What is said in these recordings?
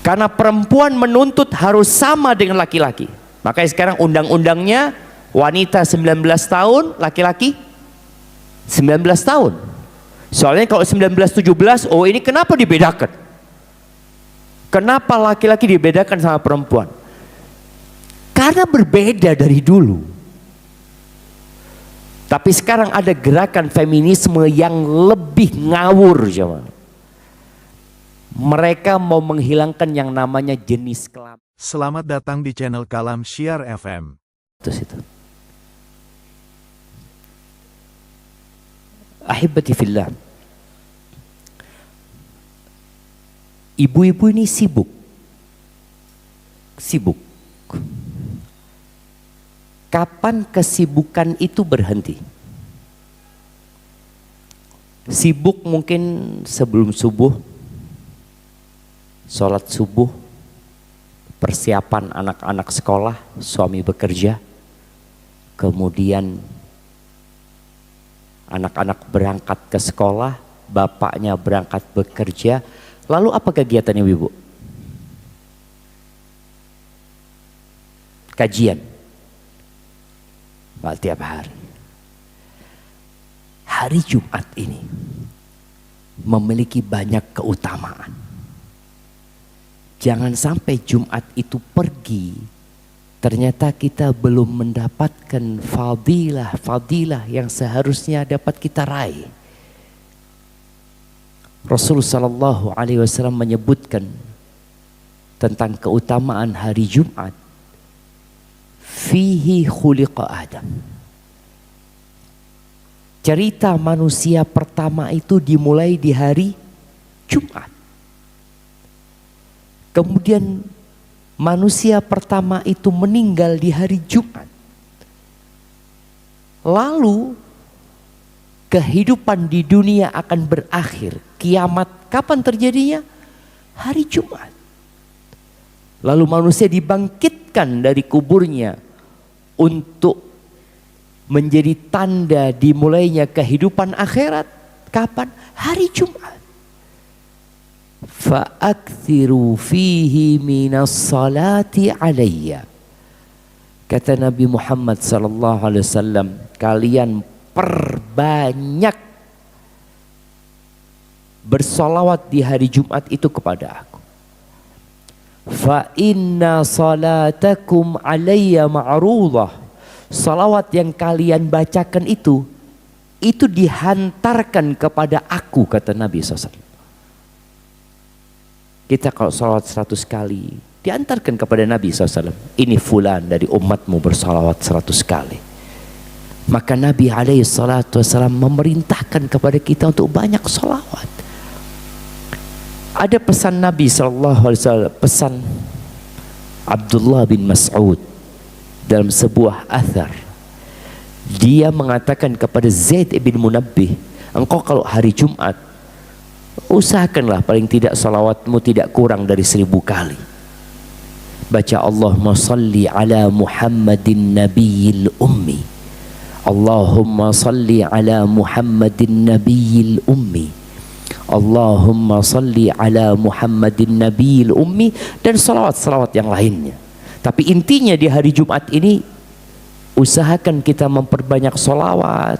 Karena perempuan menuntut harus sama dengan laki-laki. Makanya sekarang undang-undangnya wanita 19 tahun, laki-laki 19 tahun. Soalnya kalau 19-17, oh ini kenapa dibedakan? Kenapa laki-laki dibedakan sama perempuan? Karena berbeda dari dulu. Tapi sekarang ada gerakan feminisme yang lebih ngawur, jemaah. Mereka mau menghilangkan yang namanya jenis kelamin. Selamat datang di channel Kalam Syiar FM. Terus itu. Ahibati fillah. Ibu-ibu ini sibuk. Kapan kesibukan itu berhenti? Sibuk mungkin sebelum subuh, sholat subuh, persiapan anak-anak sekolah, suami bekerja, kemudian anak-anak berangkat ke sekolah, bapaknya berangkat bekerja. Lalu apa kegiatannya ibu? Kajian. Tiap hari. Hari Jumat ini memiliki banyak keutamaan. Jangan sampai Jumat itu pergi, ternyata kita belum mendapatkan fadilah yang seharusnya dapat kita raih. Rasulullah Shallallahu Alaihi Wasallam menyebutkan tentang keutamaan hari Jumat. Fihi khuliqa Adam. Cerita manusia pertama itu dimulai di hari Jumat. Kemudian manusia pertama itu meninggal di hari Jumat. Lalu kehidupan di dunia akan berakhir. Kiamat kapan terjadinya? Hari Jumat. Lalu manusia dibangkitkan dari kuburnya untuk menjadi tanda dimulainya kehidupan akhirat. Kapan? Hari Jumat. Fa'akthiru fihi minas salati alayya. Kata Nabi Muhammad sallallahu alaihi wasallam, kalian perbanyak bersolawat di hari Jumat itu kepada aku. Fa inna salatakum alayya ma'rudah. Salawat yang kalian bacakan itu dihantarkan kepada aku, kata Nabi SAW. Kita kalau salawat 100 kali diantarkan kepada Nabi SAW. Ini fulan dari umatmu bersalawat 100 kali. Maka Nabi SAW memerintahkan kepada kita untuk banyak salawat. Ada pesan Nabi SAW, pesan Abdullah bin Mas'ud dalam sebuah athar. Dia mengatakan kepada Zaid bin Munabbih, engkau kalau hari Jumat usahakanlah paling tidak salawatmu tidak kurang dari 1000 kali. Baca Allahumma salli ala Muhammadin nabiyil ummi. Allahumma salli ala Muhammadin nabiyil ummi. Allahumma salli ala Muhammadin nabiyil ummi, dan salawat-salawat yang lainnya. Tapi intinya di hari Jumat ini usahakan kita memperbanyak salawat,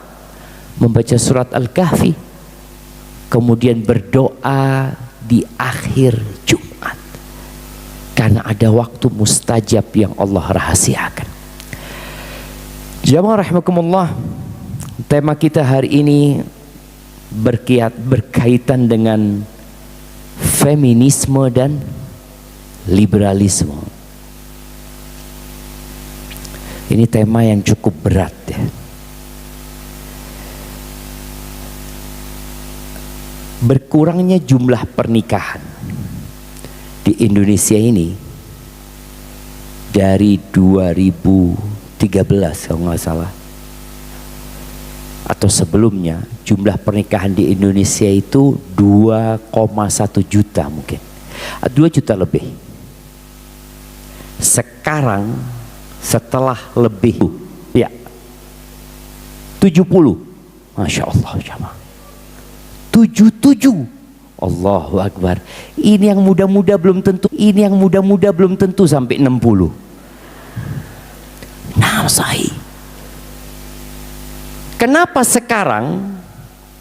membaca surat Al-Kahfi, kemudian berdoa di akhir Jumat. Karena ada waktu mustajab yang Allah rahasiakan. Jamaah rahimakumullah, tema kita hari ini berkaitan dengan feminisme dan liberalisme. Ini tema yang cukup berat ya. Berkurangnya jumlah pernikahan di Indonesia ini dari 2013 kalau nggak salah, atau sebelumnya, jumlah pernikahan di Indonesia itu 2,1 juta mungkin, 2 juta lebih. Sekarang setelah lebih ya 70, Masya Allah jamaah, 77 Allahu Akbar. Ini yang muda-muda belum tentu, ini yang muda-muda belum tentu sampai 60. Nah, sahih. Kenapa sekarang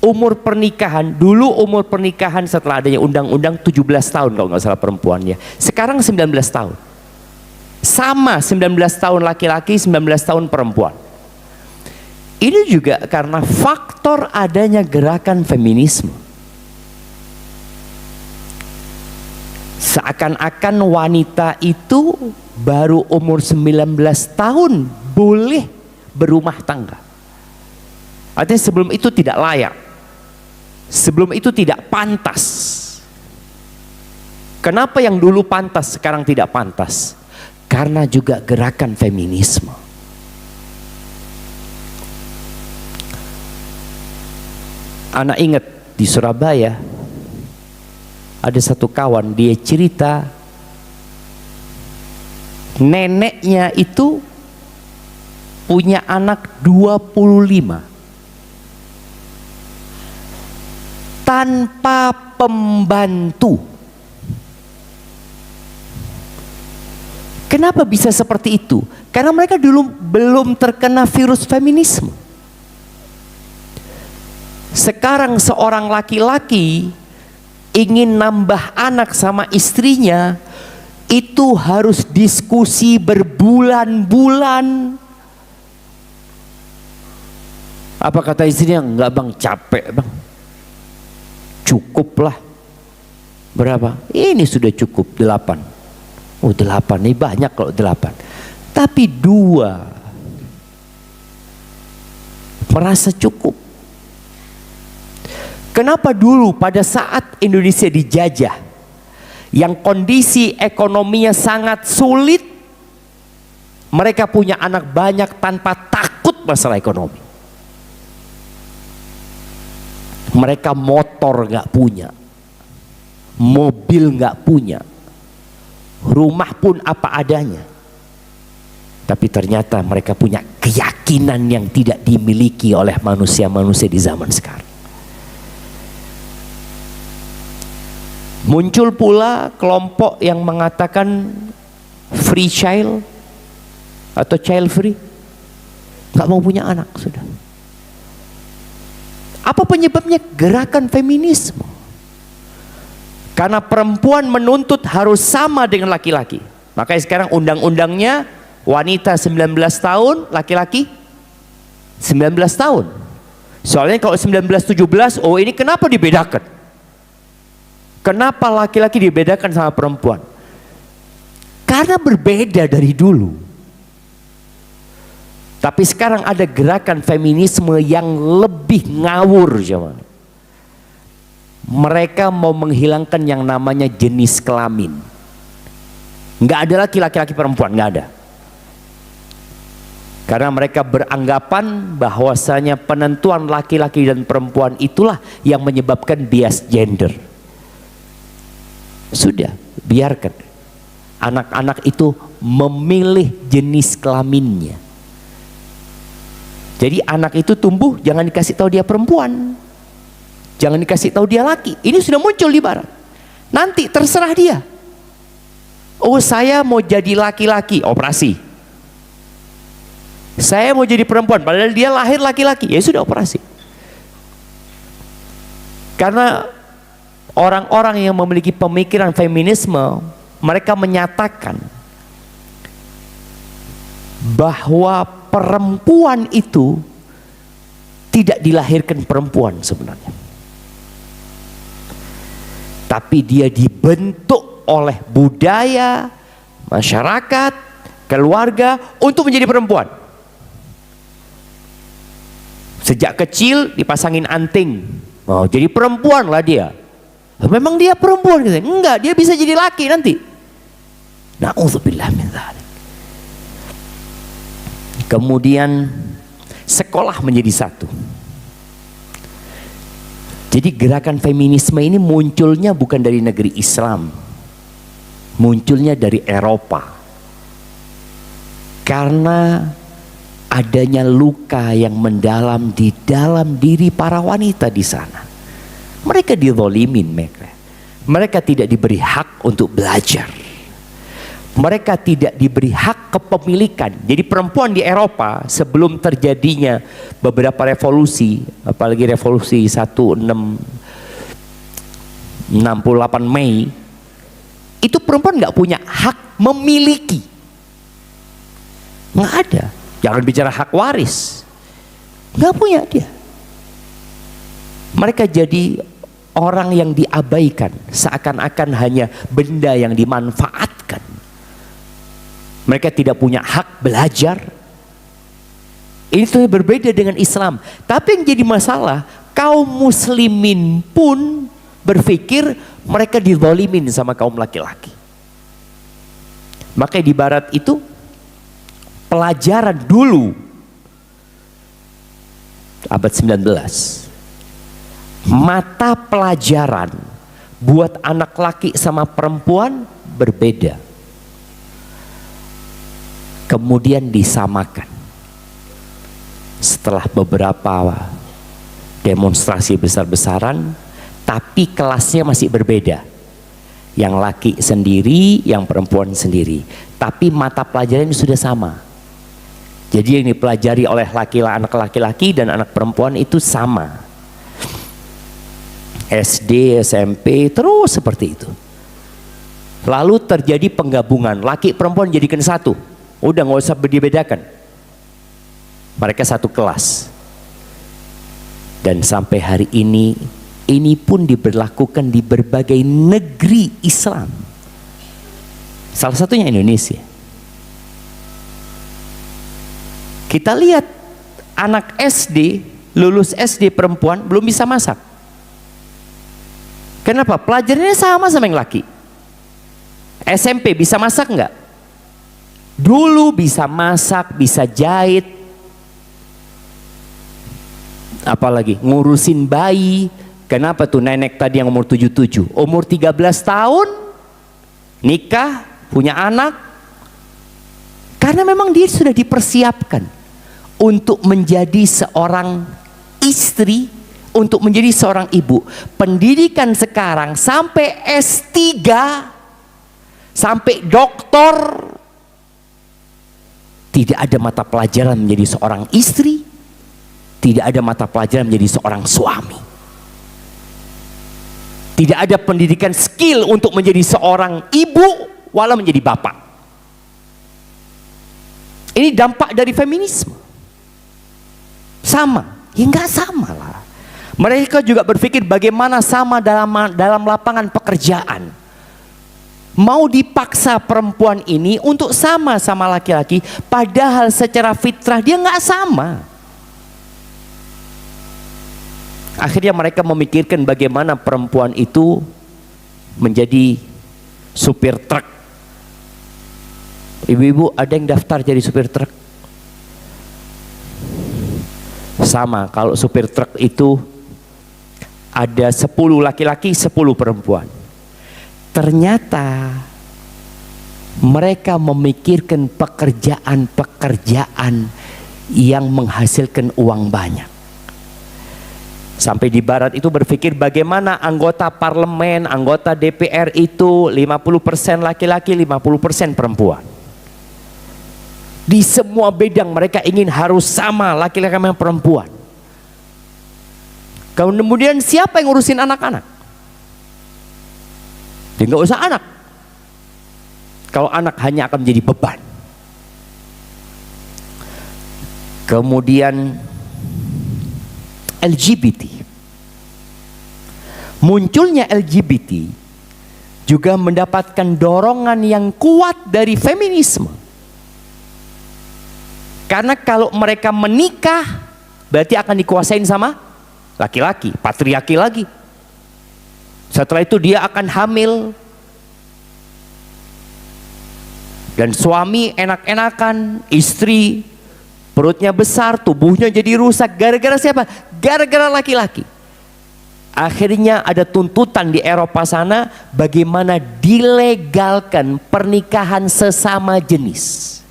umur pernikahan, dulu umur pernikahan setelah adanya undang-undang 17 tahun kalau nggak salah perempuannya. Sekarang 19 tahun. Sama 19 tahun laki-laki, 19 tahun perempuan. Ini juga karena faktor adanya gerakan feminisme. Seakan-akan wanita itu baru umur 19 tahun boleh berumah tangga. Artinya sebelum itu tidak layak. Sebelum itu tidak pantas. Kenapa yang dulu pantas sekarang tidak pantas? Karena juga gerakan feminisme. Anak ingat di Surabaya ada satu kawan, dia cerita neneknya itu punya anak 25 tanpa pembantu. Kenapa bisa seperti itu? Karena mereka dulu belum terkena virus feminisme. Sekarang seorang laki-laki ingin nambah anak sama istrinya, itu harus diskusi berbulan-bulan. Apa kata istrinya? Enggak bang, capek bang. Cukuplah. Berapa? Ini sudah cukup 8. Oh 8, ini banyak kalau 8. Tapi 2 merasa cukup. Kenapa dulu pada saat Indonesia dijajah, yang kondisi ekonominya sangat sulit, mereka punya anak banyak tanpa takut masalah ekonomi. Mereka motor nggak punya, mobil nggak punya, rumah pun apa adanya. Tapi ternyata mereka punya keyakinan yang tidak dimiliki oleh manusia-manusia di zaman sekarang. Muncul pula kelompok yang mengatakan free child atau child free, nggak mau punya anak sudah. Apa penyebabnya? Gerakan feminisme. Karena perempuan menuntut harus sama dengan laki-laki. Makanya sekarang undang-undangnya wanita 19 tahun, laki-laki 19 tahun. Soalnya kalau 19-17, oh ini kenapa dibedakan? Kenapa laki-laki dibedakan sama perempuan? Karena berbeda dari dulu. Tapi sekarang ada gerakan feminisme yang lebih ngawur, zaman. Mereka mau menghilangkan yang namanya jenis kelamin. Nggak ada lagi laki-laki perempuan, nggak ada. Karena mereka beranggapan bahwasanya penentuan laki-laki dan perempuan itulah yang menyebabkan bias gender. Sudah, biarkan anak-anak itu memilih jenis kelaminnya. Jadi anak itu tumbuh jangan dikasih tahu dia perempuan, jangan dikasih tahu dia laki. Ini sudah muncul di barat. Nanti terserah dia. Oh saya mau jadi laki-laki, operasi. Saya mau jadi perempuan, padahal dia lahir laki-laki, ya sudah operasi. Karena orang-orang yang memiliki pemikiran feminisme, mereka menyatakan bahwa perempuan itu tidak dilahirkan perempuan sebenarnya, tapi dia dibentuk oleh budaya, masyarakat, keluarga untuk menjadi perempuan. Sejak kecil dipasangin anting, oh jadi perempuan lah dia. Memang dia perempuan gitu? Enggak, dia bisa jadi laki nanti. Na'udzubillah min dzalik. Kemudian sekolah menjadi satu. Jadi gerakan feminisme ini munculnya bukan dari negeri Islam, munculnya dari Eropa. Karena adanya luka yang mendalam di dalam diri para wanita di sana. Mereka dizolimin mereka. Mereka tidak diberi hak untuk belajar. Mereka tidak diberi hak kepemilikan. Jadi perempuan di Eropa sebelum terjadinya beberapa revolusi, apalagi revolusi 1668 Mei, itu perempuan nggak punya hak memiliki. Nggak ada. Jangan bicara hak waris. Nggak punya dia. Mereka jadi orang yang diabaikan, seakan-akan hanya benda yang dimanfaatkan. Mereka tidak punya hak belajar. Ini tuh berbeda dengan Islam. Tapi yang jadi masalah, kaum muslimin pun berpikir mereka dizalimin sama kaum laki-laki. Makanya di barat itu pelajaran dulu abad 19, mata pelajaran buat anak laki sama perempuan berbeda. Kemudian disamakan setelah beberapa demonstrasi besar-besaran, tapi kelasnya masih berbeda. Yang laki sendiri, yang perempuan sendiri, tapi mata pelajaran sudah sama. Jadi yang dipelajari oleh anak laki-laki dan anak perempuan itu sama. SD, SMP, terus seperti itu. Lalu terjadi penggabungan, laki perempuan jadikan satu. Udah nggak usah dibedakan. Mereka satu kelas. Dan sampai hari ini pun diberlakukan di berbagai negeri Islam. Salah satunya Indonesia. Kita lihat anak SD, lulus SD perempuan belum bisa masak. Kenapa? Pelajarannya sama yang laki. SMP bisa masak nggak? Dulu bisa masak, bisa jahit, apalagi ngurusin bayi. Kenapa tuh nenek tadi yang umur 77, umur 13 tahun nikah, punya anak? Karena memang dia sudah dipersiapkan untuk menjadi seorang istri, untuk menjadi seorang ibu. Pendidikan sekarang sampai S3, sampai doktor, tidak ada mata pelajaran menjadi seorang istri, tidak ada mata pelajaran menjadi seorang suami. Tidak ada pendidikan skill untuk menjadi seorang ibu walau menjadi bapak. Ini dampak dari feminisme. Sama? Ya nggak sama lah. Mereka juga berpikir bagaimana sama dalam lapangan pekerjaan. Mau dipaksa perempuan ini untuk sama laki-laki, padahal secara fitrah dia nggak sama. Akhirnya mereka memikirkan bagaimana perempuan itu menjadi supir truk. Ibu-ibu ada yang daftar jadi supir truk? Sama, kalau supir truk itu ada 10 laki-laki, 10 perempuan. Ternyata mereka memikirkan pekerjaan-pekerjaan yang menghasilkan uang banyak. Sampai di barat itu berpikir bagaimana anggota parlemen, anggota DPR itu 50% laki-laki, 50% perempuan. Di semua bidang mereka ingin harus sama laki-laki sama perempuan. Kemudian siapa yang ngurusin anak-anak? Dia nggak usah anak. Kalau anak hanya akan menjadi beban. Kemudian LGBT. Munculnya LGBT juga mendapatkan dorongan yang kuat dari feminisme. Karena kalau mereka menikah berarti akan dikuasain sama laki-laki, patriarki lagi. Setelah itu dia akan hamil. Dan suami enak-enakan, istri perutnya besar, tubuhnya jadi rusak. Gara-gara siapa? Gara-gara laki-laki. Akhirnya ada tuntutan di Eropa sana bagaimana dilegalkan pernikahan sesama jenis.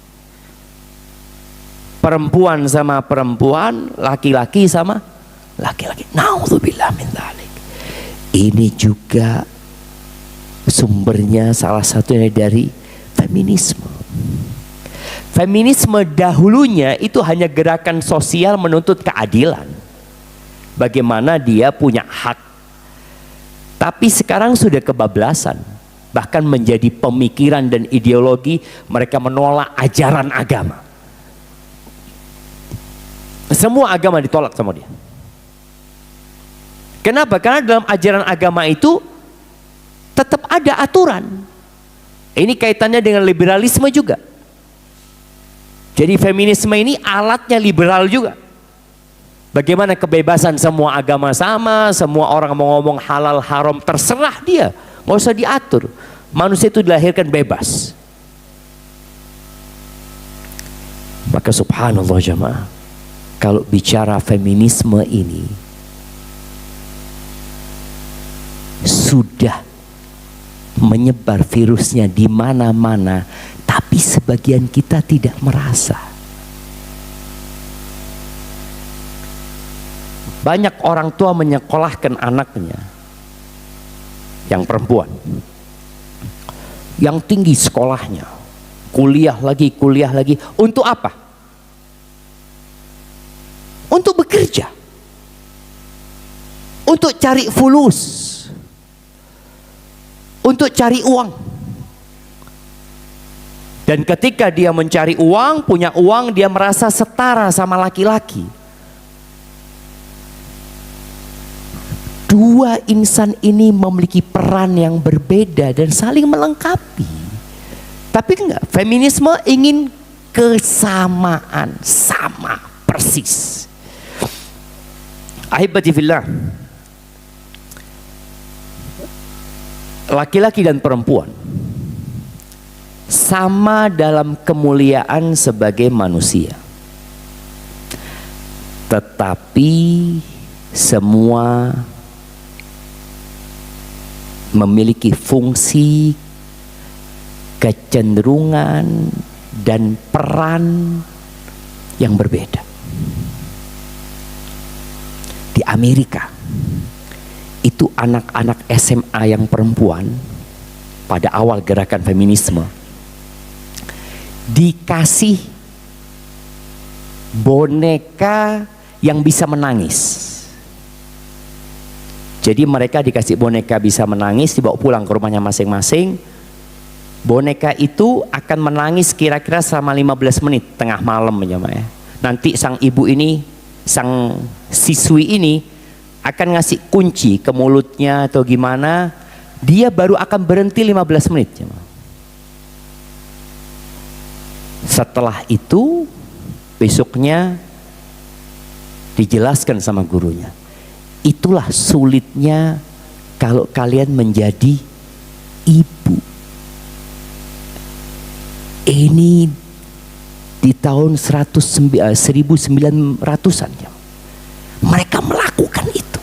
Perempuan sama perempuan, laki-laki sama laki-laki. Naudzubillah min dzalik. Ini juga Sumbernya salah satunya dari feminisme. Feminisme dahulunya itu hanya gerakan sosial menuntut keadilan. Bagaimana dia punya hak. Tapi sekarang sudah kebablasan. Bahkan menjadi pemikiran dan ideologi, mereka menolak ajaran agama. Semua agama ditolak sama dia. Kenapa? Karena dalam ajaran agama itu tetap ada aturan. Ini kaitannya dengan liberalisme juga. Jadi feminisme ini alatnya liberal juga. Bagaimana kebebasan semua agama sama, semua orang mau ngomong halal haram terserah dia, nggak usah diatur. Manusia itu dilahirkan bebas. Maka subhanallah jamaah, kalau bicara feminisme ini sudah menyebar virusnya di mana-mana, tapi sebagian kita tidak merasa. Banyak orang tua menyekolahkan anaknya yang perempuan, yang tinggi sekolahnya, kuliah lagi, untuk apa? Untuk bekerja, untuk cari fulus, untuk cari uang. Dan ketika dia mencari uang, punya uang, dia merasa setara sama laki-laki. Dua insan ini memiliki peran yang berbeda dan saling melengkapi. Tapi enggak, feminisme ingin kesamaan, sama persis. Ahibati fillah, laki-laki dan perempuan sama dalam kemuliaan sebagai manusia, tetapi semua memiliki fungsi, kecenderungan, dan peran yang berbeda. Di Amerika itu anak-anak SMA yang perempuan pada awal gerakan feminisme dikasih boneka yang bisa menangis. Jadi mereka dikasih boneka bisa menangis, dibawa pulang ke rumahnya masing-masing. Boneka itu akan menangis kira-kira selama 15 menit, tengah malam ya. Nanti sang ibu ini, sang siswi ini akan ngasih kunci ke mulutnya atau gimana, dia baru akan berhenti 15 menit ya. Setelah itu besoknya dijelaskan sama gurunya. Itulah sulitnya kalau kalian menjadi ibu. Ini di tahun 1900-an ya. Mereka melakukan itu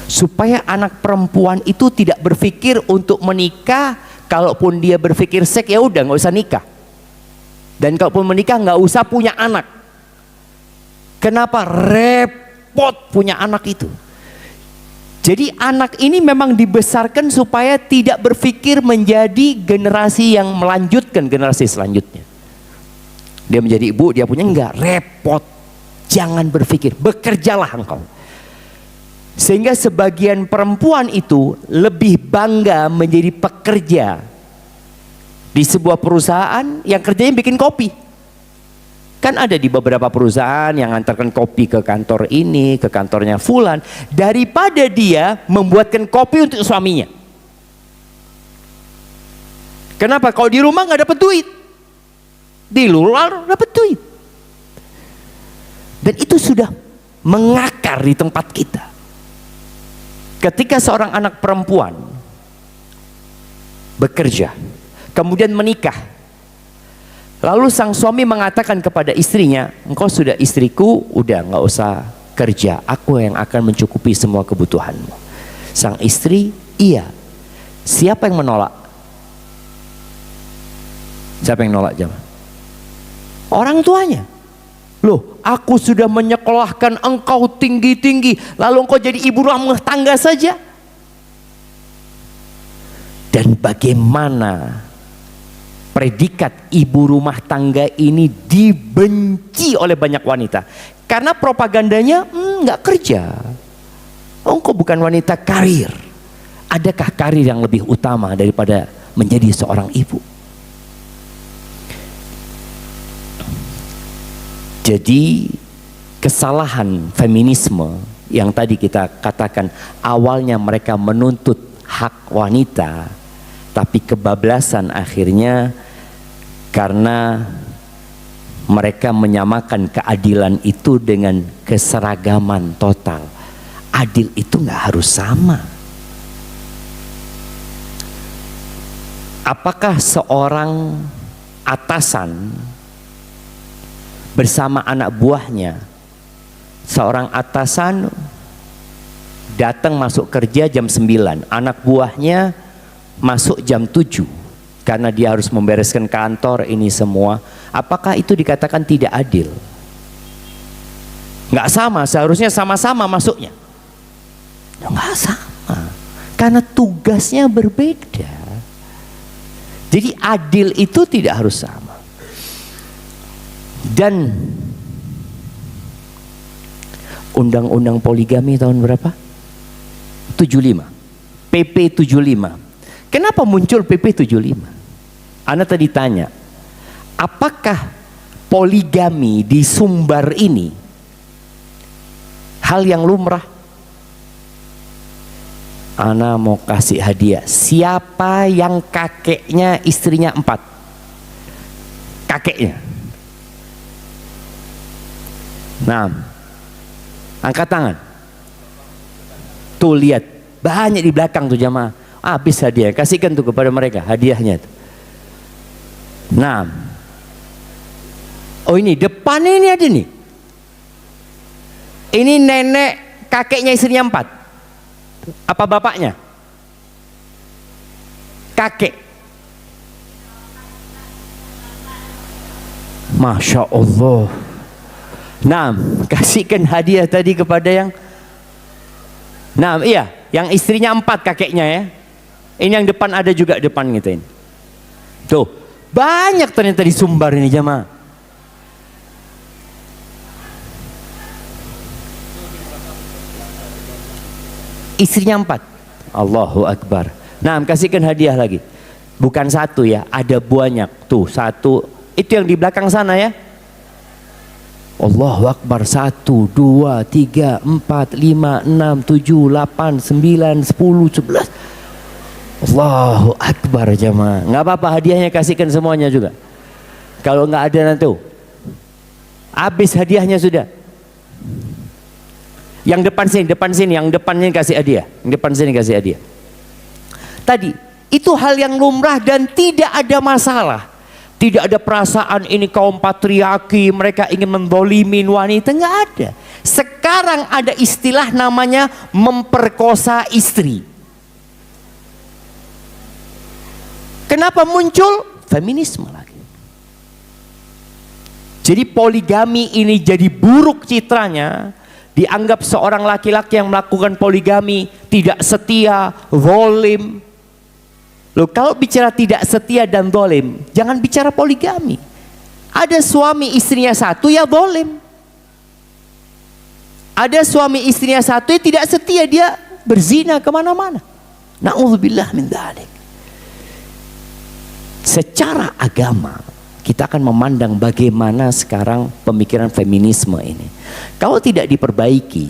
supaya anak perempuan itu tidak berpikir untuk menikah. Kalaupun dia berpikir seks, ya udah nggak usah nikah. Dan kalaupun menikah nggak usah punya anak. Kenapa? Repot punya anak itu. Jadi anak ini memang dibesarkan supaya tidak berpikir menjadi generasi yang melanjutkan generasi selanjutnya. Dia menjadi ibu, dia punya, enggak, repot. Jangan berpikir, bekerjalah engkau. Sehingga sebagian perempuan itu lebih bangga menjadi pekerja di sebuah perusahaan yang kerjanya bikin kopi. Kan ada di beberapa perusahaan yang antarkan kopi ke kantor ini, ke kantornya fulan, daripada dia membuatkan kopi untuk suaminya. Kenapa? Kalau di rumah nggak dapat duit, di luar dapat duit. Dan itu sudah mengakar di tempat kita. Ketika seorang anak perempuan bekerja, kemudian menikah, lalu sang suami mengatakan kepada istrinya, engkau sudah istriku, udah nggak usah kerja, aku yang akan mencukupi semua kebutuhanmu. Sang istri, iya. Siapa yang menolak? Siapa yang nolak jemaah? Orang tuanya. Loh, aku sudah menyekolahkan engkau tinggi-tinggi, lalu engkau jadi ibu rumah tangga saja. Dan bagaimana predikat ibu rumah tangga ini dibenci oleh banyak wanita karena propagandanya nggak kerja. Engkau bukan wanita karir. Adakah karir yang lebih utama daripada menjadi seorang ibu? Jadi kesalahan feminisme yang tadi kita katakan awalnya mereka menuntut hak wanita, tapi kebablasan akhirnya karena mereka menyamakan keadilan itu dengan keseragaman total. Adil itu nggak harus sama. Apakah seorang atasan bersama anak buahnya, seorang atasan datang masuk kerja jam 9, anak buahnya masuk jam 7 karena dia harus membereskan kantor ini semua, apakah itu dikatakan tidak adil? Nggak sama, seharusnya sama-sama masuknya. Nggak sama, karena tugasnya berbeda. Jadi adil itu tidak harus sama. Dan undang-undang poligami tahun berapa? 75, PP 75. Kenapa muncul PP 75? Anda tadi tanya, apakah poligami di Sumbar ini hal yang lumrah? Ana mau kasih hadiah. Siapa yang kakeknya istrinya 4? Kakeknya. Nah, angkat tangan. Tuh lihat, banyak di belakang tuh jamaah. Habis hadiah, kasihkan tuh kepada mereka hadiahnya tuh. Nah, oh ini depan ini ada nih. Ini nenek kakeknya istrinya 4. Apa bapaknya? Kakek. Masya Allah. Nah, kasihkan hadiah tadi kepada yang, nah iya, yang istrinya 4 kakeknya ya. Ini yang depan ada juga depan gitu ini. Tuh, banyak ternyata di Sumbar ini jamaah. Istrinya 4. Allahu Akbar. Nah, kasihkan hadiah lagi. Bukan satu ya, ada banyak. Tuh, satu. Itu yang di belakang sana ya. Allahu Akbar. 1, 2, 3, 4, 5, 6, 7, 8, 9, 10, 11. Allahu Akbar jamaah. Nggak apa-apa, hadiahnya kasihkan semuanya juga. Kalau nggak ada nanti habis hadiahnya sudah. Yang depan sini, yang depan sini kasih hadiah. Yang depan sini kasih hadiah. Tadi itu hal yang lumrah dan tidak ada masalah. Tidak ada perasaan ini kaum patriarki, mereka ingin mendolimin wanita, nggak ada. Sekarang ada istilah namanya memperkosa istri. Kenapa muncul? Feminisme lagi. Jadi poligami ini jadi buruk citranya. Dianggap seorang laki-laki yang melakukan poligami tidak setia, zalim. Loh, kalau bicara tidak setia dan zalim, jangan bicara poligami. Ada suami istrinya 1 ya zalim. Ada suami istrinya 1 ya tidak setia, dia berzina kemana-mana. Na'udzubillah min dzalik. Secara agama kita akan memandang bagaimana sekarang pemikiran feminisme ini. Kalau tidak diperbaiki,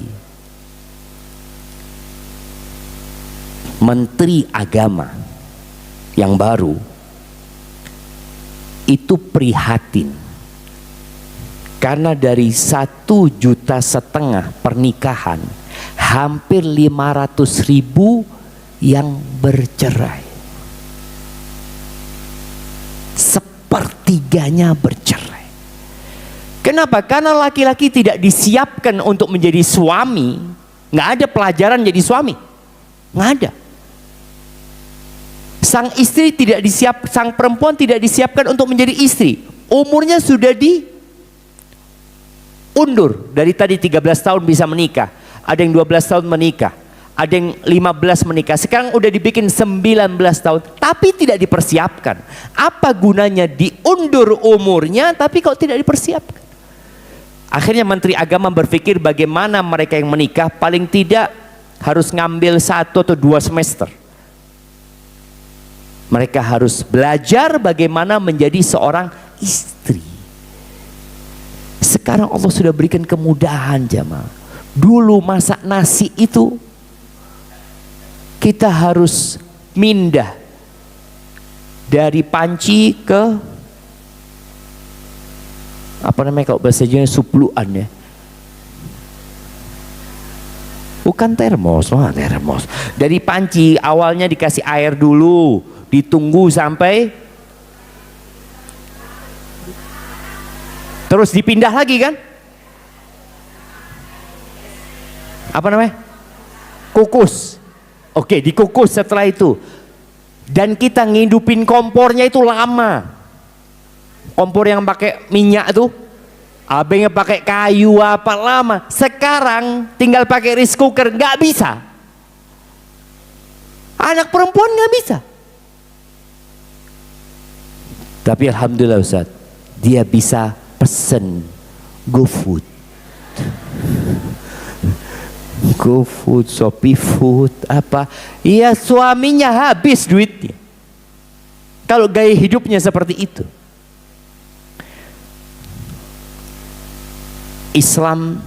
Menteri Agama yang baru itu prihatin. Karena dari 1,5 juta pernikahan, hampir 500.000 yang bercerai. Sepertiganya bercerai. Kenapa? Karena laki-laki tidak disiapkan untuk menjadi suami. Nggak ada pelajaran jadi suami, nggak ada. Sang istri tidak sang perempuan tidak disiapkan untuk menjadi istri. Umurnya sudah diundur. Dari tadi 13 tahun bisa menikah, ada yang 12 tahun menikah, ada yang 15 menikah, sekarang udah dibikin 19 tahun, tapi tidak dipersiapkan. Apa gunanya diundur umurnya, tapi kok tidak dipersiapkan? Akhirnya Menteri Agama berpikir bagaimana mereka yang menikah paling tidak harus ngambil 1 atau 2 semester. Mereka harus belajar bagaimana menjadi seorang istri. Sekarang Allah sudah berikan kemudahan jamaah. Dulu masak nasi itu kita harus mindah dari panci ke apa namanya kalau bahasa Jawa supluan ya. Bukan termos, wah termos. Dari panci awalnya dikasih air dulu, ditunggu sampai terus dipindah lagi kan? Apa namanya? Kukus. Oke, dikukus setelah itu. Dan kita ngidupin kompornya itu lama. Kompor yang pakai minyak tuh, abangnya pakai kayu apa lama. Sekarang tinggal pakai rice cooker, nggak bisa. Anak perempuan nggak bisa. Tapi alhamdulillah Ustaz, dia bisa pesen GoFood, GoFood, Shopee Food, apa? Iya, suaminya habis duitnya. Kalau gaya hidupnya seperti itu. Islam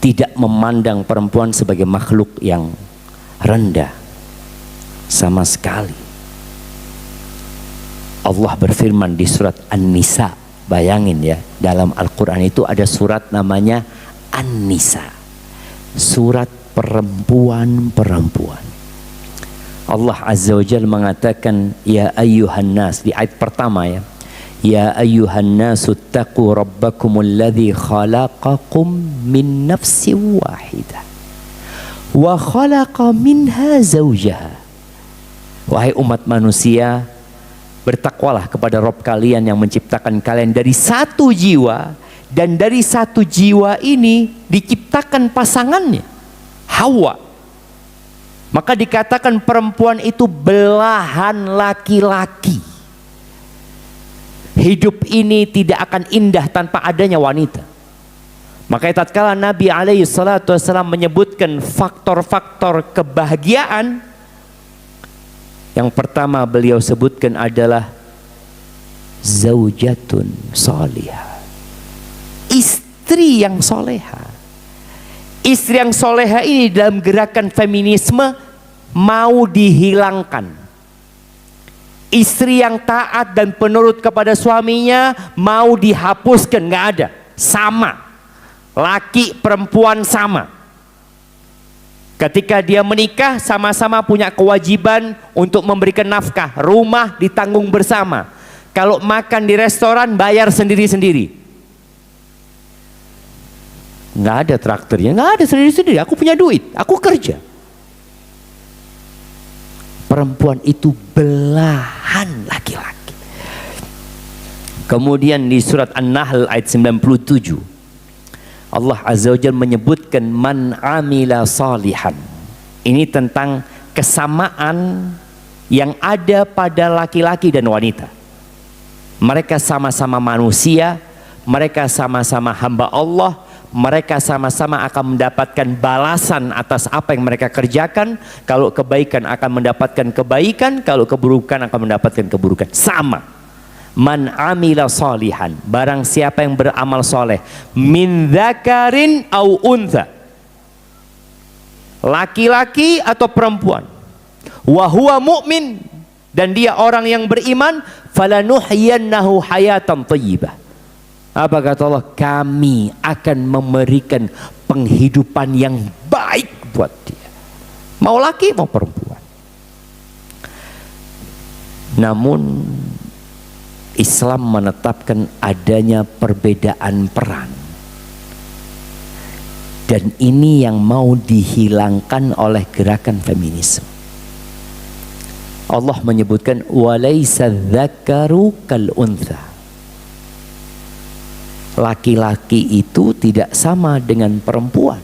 tidak memandang perempuan sebagai makhluk yang rendah sama sekali. Allah berfirman di surat An-Nisa. Bayangin ya, dalam Al-Quran itu ada surat namanya An-Nisa, surat perempuan-perempuan. Allah Azza wa Jalla mengatakan, ya ayyuhan nas, di ayat pertama ya, ya ayyuhan nasu taqu rabbakumul ladzi khalaqakum min nafsin wahidah wa khalaqa minha zawjaha. Wahai umat manusia, bertakwalah kepada Rabb kalian yang menciptakan kalian dari satu jiwa, dan dari satu jiwa ini diciptakan pasangannya, Hawa. Maka dikatakan perempuan itu belahan laki-laki. Hidup ini tidak akan indah tanpa adanya wanita. Makanya tatkala Nabi alaihi salatu wasallam menyebutkan faktor-faktor kebahagiaan, yang pertama beliau sebutkan adalah zaujatun solihah, istri yang soleha. Istri yang soleha ini dalam gerakan feminisme mau dihilangkan. Istri yang taat dan penurut kepada suaminya mau dihapuskan, nggak ada. Sama, laki perempuan sama. Ketika dia menikah, sama-sama punya kewajiban untuk memberikan nafkah, rumah ditanggung bersama. Kalau makan di restoran, bayar sendiri-sendiri. Nggak ada traktornya, nggak ada, sendiri-sendiri. Aku punya duit, aku kerja. Perempuan itu belahan laki-laki. Kemudian di surat An-Nahl ayat 97. Allah Azza wa Jalla menyebutkan man amila salihan. Ini tentang kesamaan yang ada pada laki-laki dan wanita. Mereka sama-sama manusia, mereka sama-sama hamba Allah, mereka sama-sama akan mendapatkan balasan atas apa yang mereka kerjakan. Kalau kebaikan akan mendapatkan kebaikan, kalau keburukan akan mendapatkan keburukan. Sama. Man amila salihan, barang siapa yang beramal soleh, min dzakarin au untha, laki-laki atau perempuan, wa huwa mu'min, dan dia orang yang beriman, falanuhyiyannahu hayatan thayyibah. Apa kata Allah? Kami akan memberikan penghidupan yang baik buat dia, mau laki mau perempuan. Namun Islam menetapkan adanya perbedaan peran, dan ini yang mau dihilangkan oleh gerakan feminisme. Allah menyebutkan walaisa dzakaru kal untha, laki-laki itu tidak sama dengan perempuan.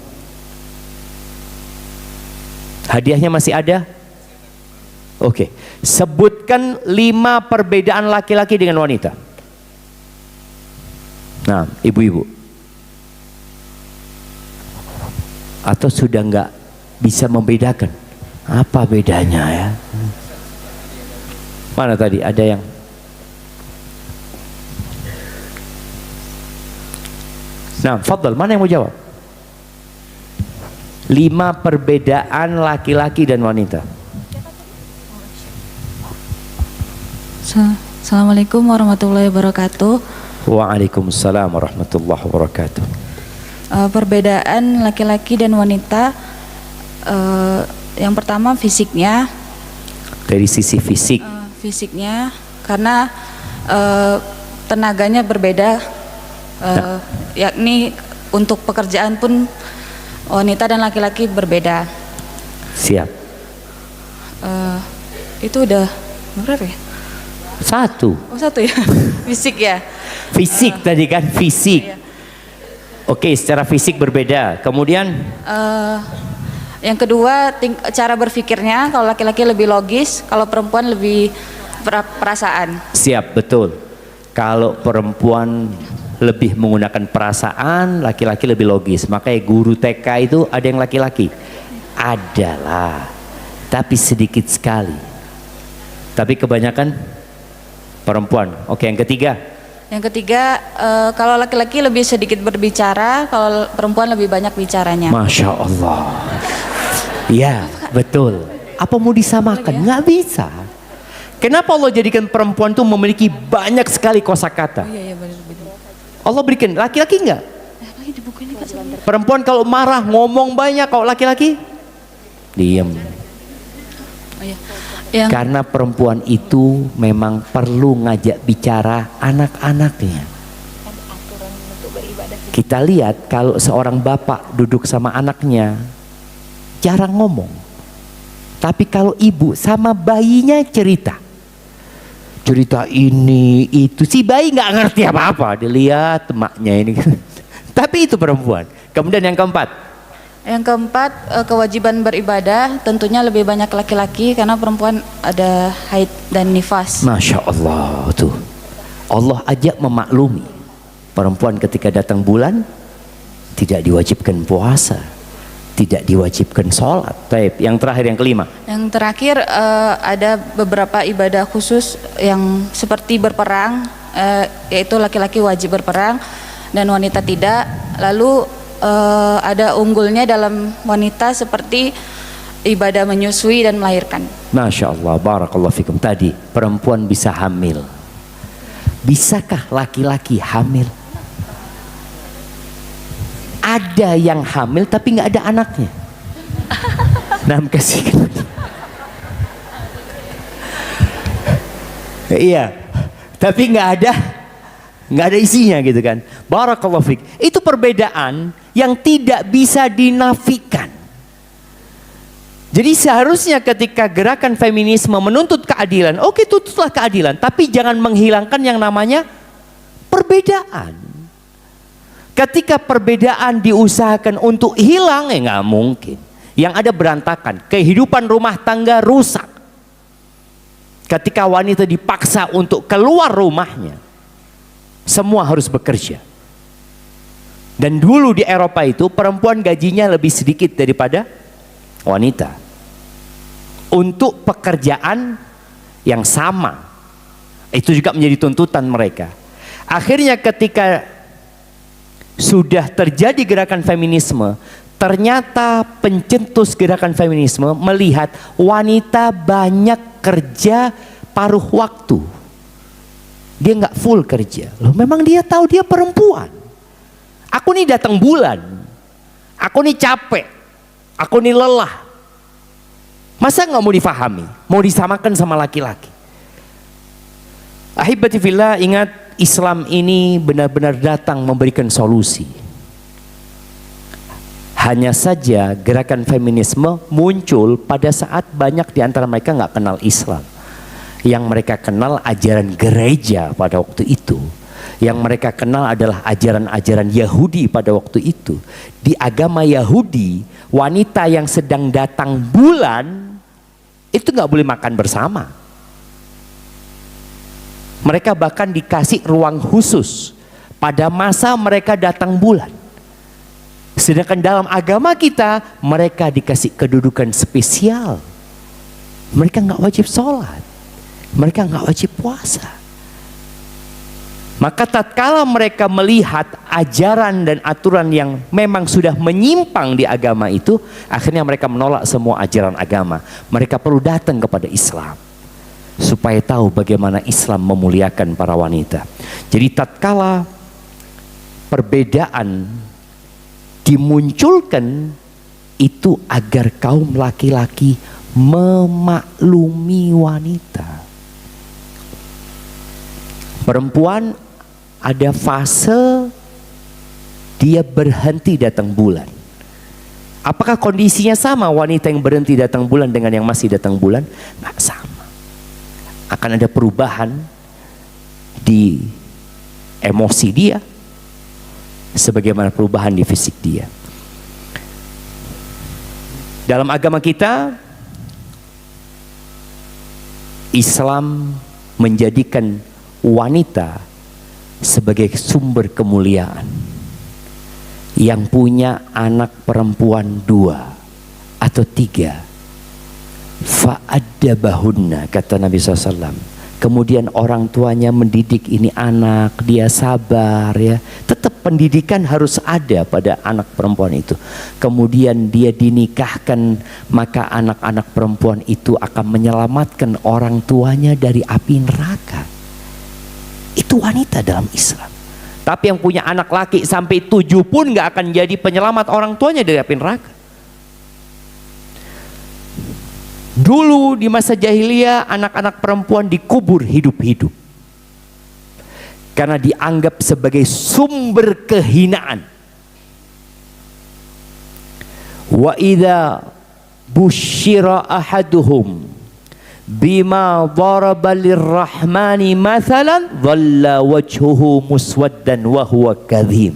Hadiahnya masih ada? Oke. Sebutkan 5 perbedaan laki-laki dengan wanita. Nah, ibu-ibu. Atau sudah nggak bisa membedakan? Apa bedanya ya? Mana tadi? Ada yang? Nah, fadhal, mana yang mau jawab? 5 perbedaan laki-laki dan wanita. Assalamualaikum warahmatullahi wabarakatuh. Waalaikumsalam warahmatullahi wabarakatuh. Perbedaan laki-laki dan wanita, yang pertama fisiknya. Dari sisi fisik. Fisiknya, karena tenaganya berbeda, yakni untuk pekerjaan pun wanita dan laki-laki berbeda. Siap. Itu udah berapa ya? 1. Oh, 1 ya. Fisik ya. Fisik tadi kan, fisik. Iya. Oke, secara fisik berbeda. Kemudian Yang kedua, cara berpikirnya. Kalau laki-laki lebih logis, kalau perempuan lebih perasaan. siap, betul. Kalau perempuan lebih menggunakan perasaan, laki-laki lebih logis. Makanya guru TK itu ada yang laki-laki. Adalah, tapi sedikit sekali. Tapi kebanyakan perempuan. Oke, yang ketiga. Yang ketiga, kalau laki-laki lebih sedikit berbicara, kalau perempuan lebih banyak bicaranya. Masya Allah. Ya, betul. Apa mau disamakan? Nggak bisa. Kenapa Allah jadikan perempuan itu memiliki banyak sekali kosakata? Iya, benar. Allah berikan, laki-laki enggak? Perempuan kalau marah ngomong banyak, kalau laki-laki diam. Karena perempuan itu memang perlu ngajak bicara anak-anaknya. Kita lihat kalau seorang bapak duduk sama anaknya jarang ngomong. Tapi kalau ibu sama bayinya cerita ini itu, si bayi nggak ngerti apa-apa, dilihat emaknya ini. Tapi itu perempuan. Kemudian yang keempat, kewajiban beribadah tentunya lebih banyak laki-laki karena perempuan ada haid dan nifas. Masya Allah tuh, Allah ajak memaklumi perempuan ketika datang bulan tidak diwajibkan puasa, tidak diwajibkan sholat. Baik, yang terakhir, yang kelima. Yang terakhir, ada beberapa ibadah khusus yang seperti berperang, yaitu laki-laki wajib berperang dan wanita tidak. Lalu ada unggulnya dalam wanita seperti ibadah menyusui dan melahirkan. Masya Allah, barakallahu fikum. Tadi perempuan bisa hamil. Bisakah laki-laki hamil? Ada yang hamil tapi nggak ada anaknya. Nah, kasih. Iya, tapi nggak ada isinya gitu kan. Barakallahu fik. Itu perbedaan yang tidak bisa dinafikan. Jadi seharusnya ketika gerakan feminisme menuntut keadilan, oke, tuntutlah keadilan, tapi jangan menghilangkan yang namanya perbedaan. Ketika perbedaan diusahakan untuk hilang, nggak mungkin. Yang ada berantakan, kehidupan rumah tangga rusak. Ketika wanita dipaksa untuk keluar rumahnya, semua harus bekerja. Dan dulu di Eropa itu perempuan gajinya lebih sedikit daripada wanita untuk pekerjaan yang sama. Itu juga menjadi tuntutan mereka. Akhirnya ketika sudah terjadi gerakan feminisme, ternyata pencetus gerakan feminisme melihat wanita banyak kerja paruh waktu. Dia nggak full kerja. Loh, memang dia tahu dia perempuan. Aku nih datang bulan, aku nih capek, aku nih lelah. Masa nggak mau difahami, mau disamakan sama laki-laki? Ahibati fillah, ingat, Islam ini benar-benar datang memberikan solusi. Hanya saja gerakan feminisme muncul pada saat banyak di antara mereka nggak kenal Islam. Yang mereka kenal ajaran gereja pada waktu itu. Yang mereka kenal adalah ajaran-ajaran Yahudi pada waktu itu. Di agama Yahudi, wanita yang sedang datang bulan itu nggak boleh makan bersama. Mereka bahkan dikasih ruang khusus pada masa mereka datang bulan. Sedangkan dalam agama kita, mereka dikasih kedudukan spesial. Mereka nggak wajib sholat, mereka nggak wajib puasa. Maka tatkala mereka melihat ajaran dan aturan yang memang sudah menyimpang di agama itu, akhirnya mereka menolak semua ajaran agama. Mereka perlu datang kepada Islam supaya tahu bagaimana Islam memuliakan para wanita. Jadi tatkala perbedaan dimunculkan itu agar kaum laki-laki memaklumi wanita. Perempuan ada fase dia berhenti datang bulan. Apakah kondisinya sama wanita yang berhenti datang bulan dengan yang masih datang bulan? Nggak sama. Akan ada perubahan di emosi dia sebagaimana perubahan di fisik dia. Dalam agama kita, Islam menjadikan wanita sebagai sumber kemuliaan, yang punya anak perempuan 2 atau 3, fa'addabahunna, kata Nabi SAW. Kemudian orang tuanya mendidik ini anak, dia sabar ya. Tetap pendidikan harus ada pada anak perempuan itu. Kemudian dia dinikahkan, maka anak-anak perempuan itu akan menyelamatkan orang tuanya dari api neraka. Itu wanita dalam Islam. Tapi yang punya anak laki sampai 7 pun gak akan jadi penyelamat orang tuanya dari api neraka. Dulu di masa jahiliyah, anak-anak perempuan dikubur hidup-hidup karena dianggap sebagai sumber kehinaan. Wa idza busyira ahaduhum bima daraba lirrahmani mathalan dhalla wajhuhu muswaddan wa huwa kadhim.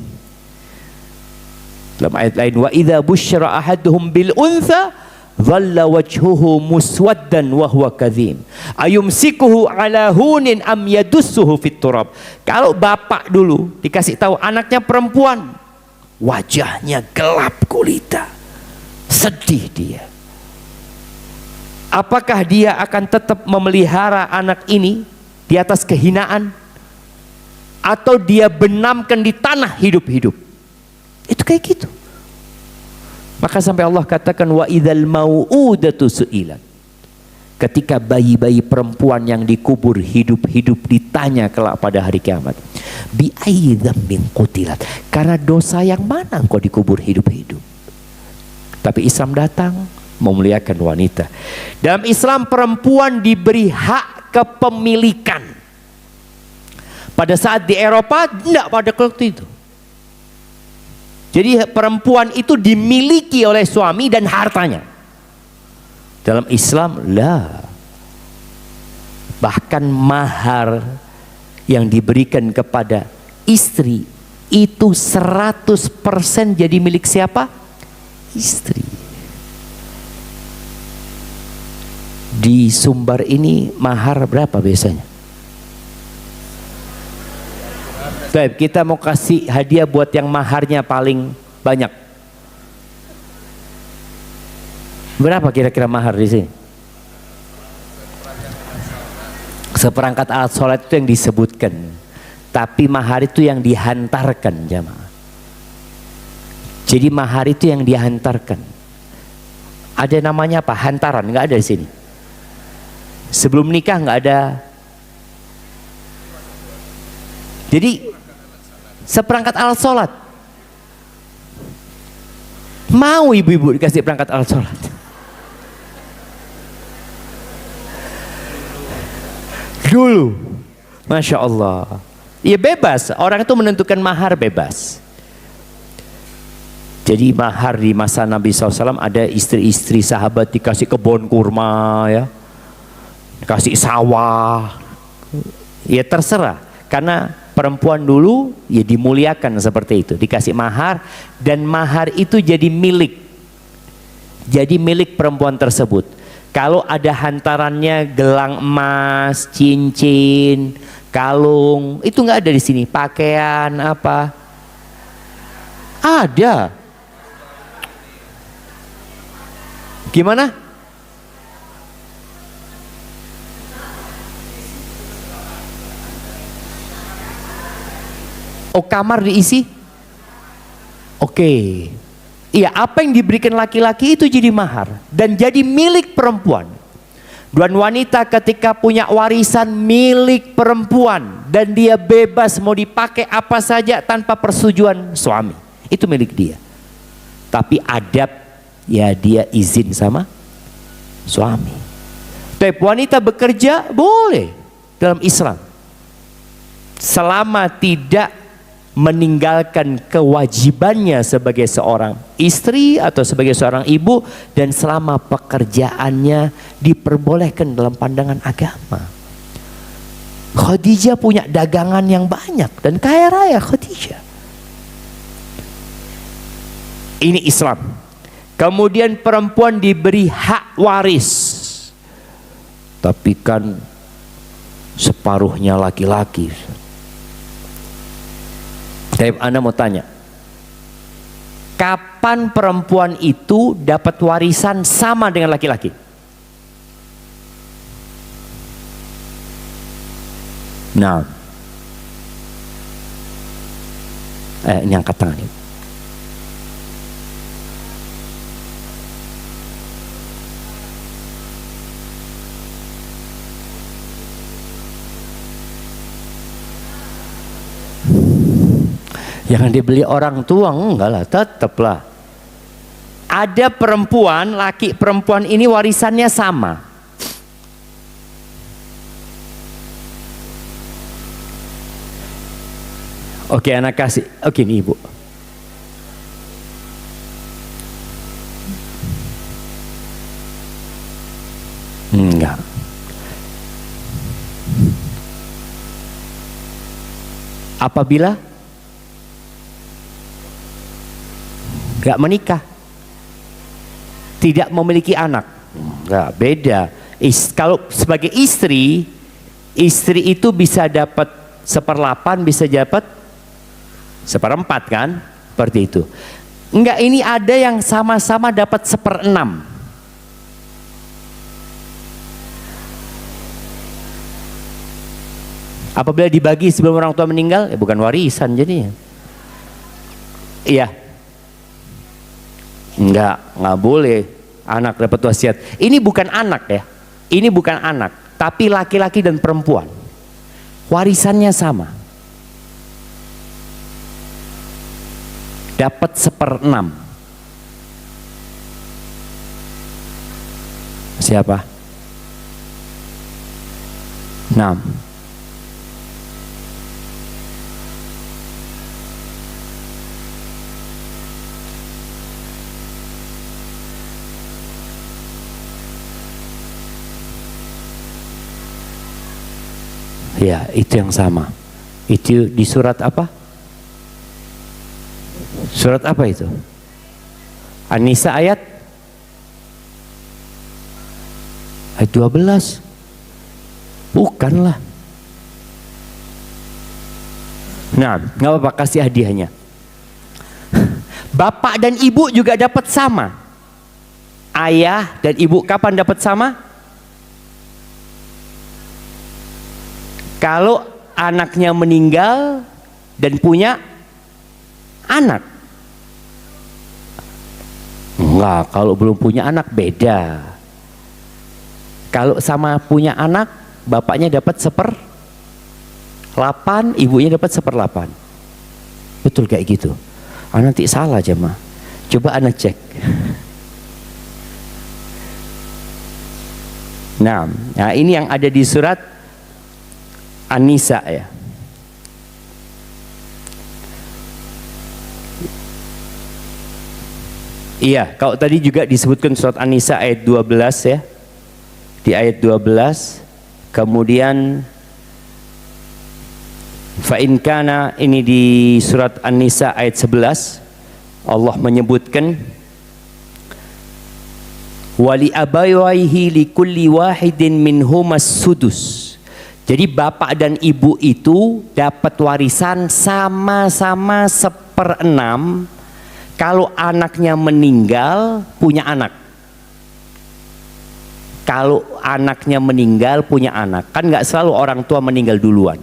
Dalam ayat lain, wa idza busyira ahaduhum bil untha dhalla wajhuhu muswaddan wa huwa kadhim ayumsikuhu ala hunin am yadussuhu fit turab. Kalau bapak dulu dikasih tahu anaknya perempuan, wajahnya gelap gulita, sedih dia. Apakah dia akan tetap memelihara anak ini di atas kehinaan, atau dia benamkan di tanah hidup-hidup? Itu kayak gitu. Maka sampai Allah katakan wa idzal mau'udatu su'ilat. Ketika bayi-bayi perempuan yang dikubur hidup-hidup ditanya kelak pada hari kiamat, bi ayyi dzambin qutilat, karena dosa yang mana engkau dikubur hidup-hidup? Tapi Islam datang memuliakan wanita. Dalam Islam perempuan diberi hak kepemilikan. Pada saat di Eropa tidak pada waktu itu. Jadi perempuan itu dimiliki oleh suami dan hartanya. Dalam Islam lah. Bahkan mahar yang diberikan kepada istri itu 100% jadi milik siapa? Istri. Di Sumbar ini mahar berapa biasanya? Baik, kita mau kasih hadiah buat yang maharnya paling banyak. Berapa kira-kira mahar di sini? Seperangkat alat sholat itu yang disebutkan. Tapi mahar itu yang dihantarkan jamaah. Jadi mahar itu yang dihantarkan. Ada namanya apa? Hantaran, nggak ada di sini. Sebelum nikah nggak ada. Jadi seperangkat alat sholat. Mau ibu-ibu dikasih perangkat alat sholat? Dulu, Masya Allah. Ya bebas, orang itu menentukan mahar bebas. Jadi mahar di masa Nabi SAW ada istri-istri sahabat dikasih kebun kurma ya, kasih sawah. Ya terserah, karena perempuan dulu ya dimuliakan seperti itu, dikasih mahar, dan mahar itu jadi milik jadi milik perempuan tersebut. Kalau ada hantarannya gelang emas, cincin, kalung, itu nggak ada di sini. Pakaian apa? Ada. Gimana? Oh, kamar diisi? Oke. Iya, apa yang diberikan laki-laki itu jadi mahar dan jadi milik perempuan. Dan wanita ketika punya warisan milik perempuan dan dia bebas mau dipakai apa saja tanpa persetujuan suami, itu milik dia. Tapi adab, ya dia izin sama suami. Tapi wanita bekerja boleh dalam Islam, selama tidak meninggalkan kewajibannya sebagai seorang istri atau sebagai seorang ibu, dan selama pekerjaannya diperbolehkan dalam pandangan agama. Khadijah punya dagangan yang banyak dan kaya raya Khadijah. Ini Islam. Kemudian perempuan diberi hak waris, tapi kan separuhnya laki-laki. Tapi Anda mau tanya, kapan perempuan itu dapat warisan sama dengan laki-laki? Nah, ini angkat tangan ini. Jangan dibeli orang tua, enggak lah, tetaplah. Ada perempuan, laki perempuan ini warisannya sama. Oke, anak kasih. Oke, ini ibu. Enggak. Apabila gak menikah, tidak memiliki anak, nggak beda. Kalau sebagai istri itu bisa dapat 1/8, bisa dapat 1/4 kan, seperti itu. Enggak, ini ada yang sama-sama dapat 1/6. Apabila dibagi sebelum orang tua meninggal, bukan warisan jadinya. Iya. Enggak boleh anak dapat wasiat. Ini bukan anak ya. Ini bukan anak, tapi laki-laki dan perempuan. Warisannya sama. Dapat 1/6. Siapa? 6. Ya, itu yang sama. Itu di surat apa? Surat apa itu? An-Nisa ayat 12. Bukanlah. Nah, nggak apa-apa, kasih hadiahnya. Bapak dan ibu juga dapat sama. Ayah dan ibu kapan dapat sama? Kalau anaknya meninggal dan punya anak. Enggak, kalau belum punya anak beda. Kalau sama punya anak, bapaknya dapat 1/8, ibunya dapat 1/8. Betul kayak gitu. Nanti salah jemaah. Coba anak cek. Nah, ini yang ada di surat An-Nisa ya. Iya, kalau tadi juga disebutkan surat An-Nisa ayat 12 ya. Di ayat 12, kemudian fa in kana, ini di surat An-Nisa ayat 11, Allah menyebutkan Wali abawaihi likulli wahidin minhumas sudus. Jadi bapak dan ibu itu dapat warisan sama-sama 1/6 kalau anaknya meninggal punya anak. Kalau anaknya meninggal punya anak, kan nggak selalu orang tua meninggal duluan.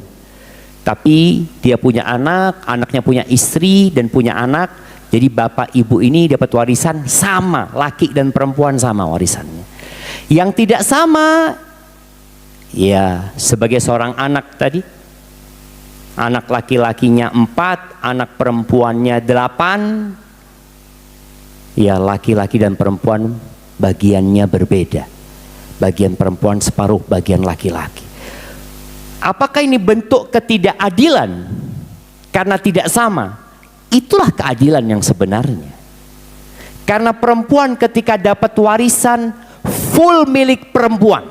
Tapi dia punya anak, anaknya punya istri dan punya anak. Jadi bapak ibu ini dapat warisan sama, laki dan perempuan sama warisannya. Yang tidak sama, ya sebagai seorang anak tadi, anak laki-lakinya 4, anak perempuannya 8, ya laki-laki dan perempuan bagiannya berbeda. Bagian perempuan separuh, bagian laki-laki. Apakah ini bentuk ketidakadilan? Karena tidak sama. Itulah keadilan yang sebenarnya. Karena perempuan ketika dapat warisan full milik perempuan.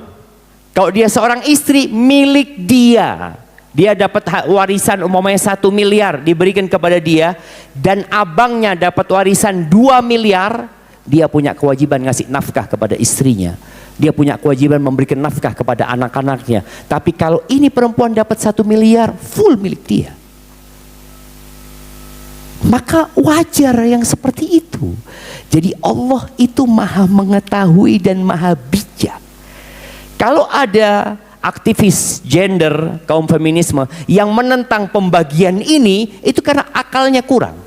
Kalau dia seorang istri, milik dia. Dia dapat warisan umpamanya 1 miliar diberikan kepada dia, dan abangnya dapat warisan 2 miliar, dia punya kewajiban ngasih nafkah kepada istrinya. Dia punya kewajiban memberikan nafkah kepada anak-anaknya. Tapi kalau ini perempuan dapat 1 miliar, full milik dia. Maka wajar yang seperti itu. Jadi Allah itu maha mengetahui dan maha bijak. Kalau ada aktivis gender, kaum feminisme yang menentang pembagian ini, itu karena akalnya kurang.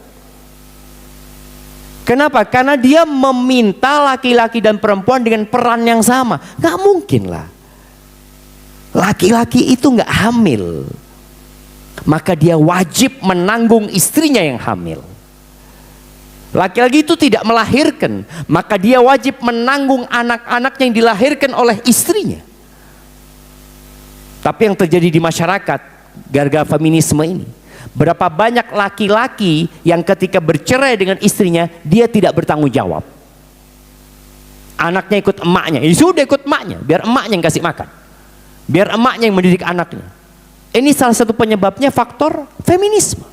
Kenapa? Karena dia meminta laki-laki dan perempuan dengan peran yang sama. Gak mungkin lah. Laki-laki itu gak hamil, maka dia wajib menanggung istrinya yang hamil. Laki-laki itu tidak melahirkan, maka dia wajib menanggung anak-anak yang dilahirkan oleh istrinya. Tapi yang terjadi di masyarakat gara-gara feminisme ini, berapa banyak laki-laki yang ketika bercerai dengan istrinya, dia tidak bertanggung jawab. Anaknya ikut emaknya, ya sudah ikut emaknya, biar emaknya yang kasih makan, biar emaknya yang mendidik anaknya. Ini salah satu penyebabnya faktor feminisme.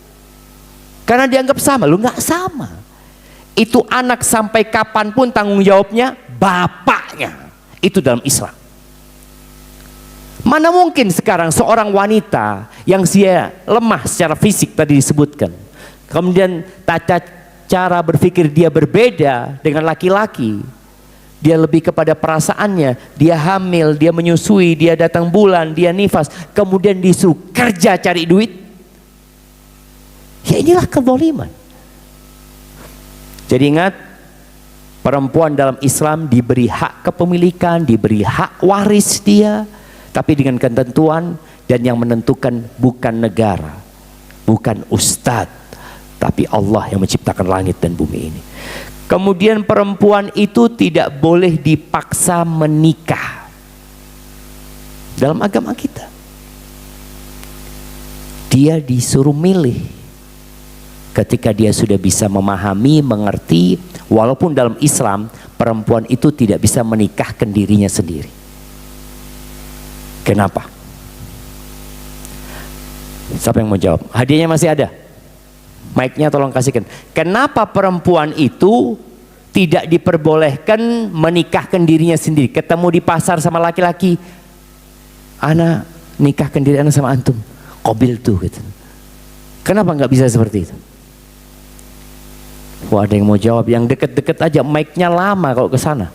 Karena dianggap sama, lu nggak sama. Itu anak sampai kapanpun tanggung jawabnya bapaknya. Itu dalam Islam. Mana mungkin sekarang seorang wanita yang dia lemah secara fisik tadi disebutkan, kemudian tata cara berpikir dia berbeda dengan laki-laki, dia lebih kepada perasaannya, dia hamil, dia menyusui, dia datang bulan, dia nifas, kemudian disuruh kerja cari duit. Ya inilah kezaliman. Jadi ingat, perempuan dalam Islam diberi hak kepemilikan, diberi hak waris dia, tapi dengan ketentuan, dan yang menentukan bukan negara, bukan ustadz, tapi Allah yang menciptakan langit dan bumi ini. Kemudian perempuan itu tidak boleh dipaksa menikah dalam agama kita. Dia disuruh milih ketika dia sudah bisa memahami, mengerti. Walaupun dalam Islam perempuan itu tidak bisa menikahkan dirinya sendiri. Kenapa? Siapa yang mau jawab? Hadiahnya masih ada. Mic-nya tolong kasihkan. Kenapa perempuan itu tidak diperbolehkan menikahkan dirinya sendiri? Ketemu di pasar sama laki-laki, ana nikahkan diri ana sama antum, qabil tuh gitu. Kenapa nggak bisa seperti itu? Wah, ada yang mau jawab. Yang deket-deket aja, mic-nya lama kalau ke sana.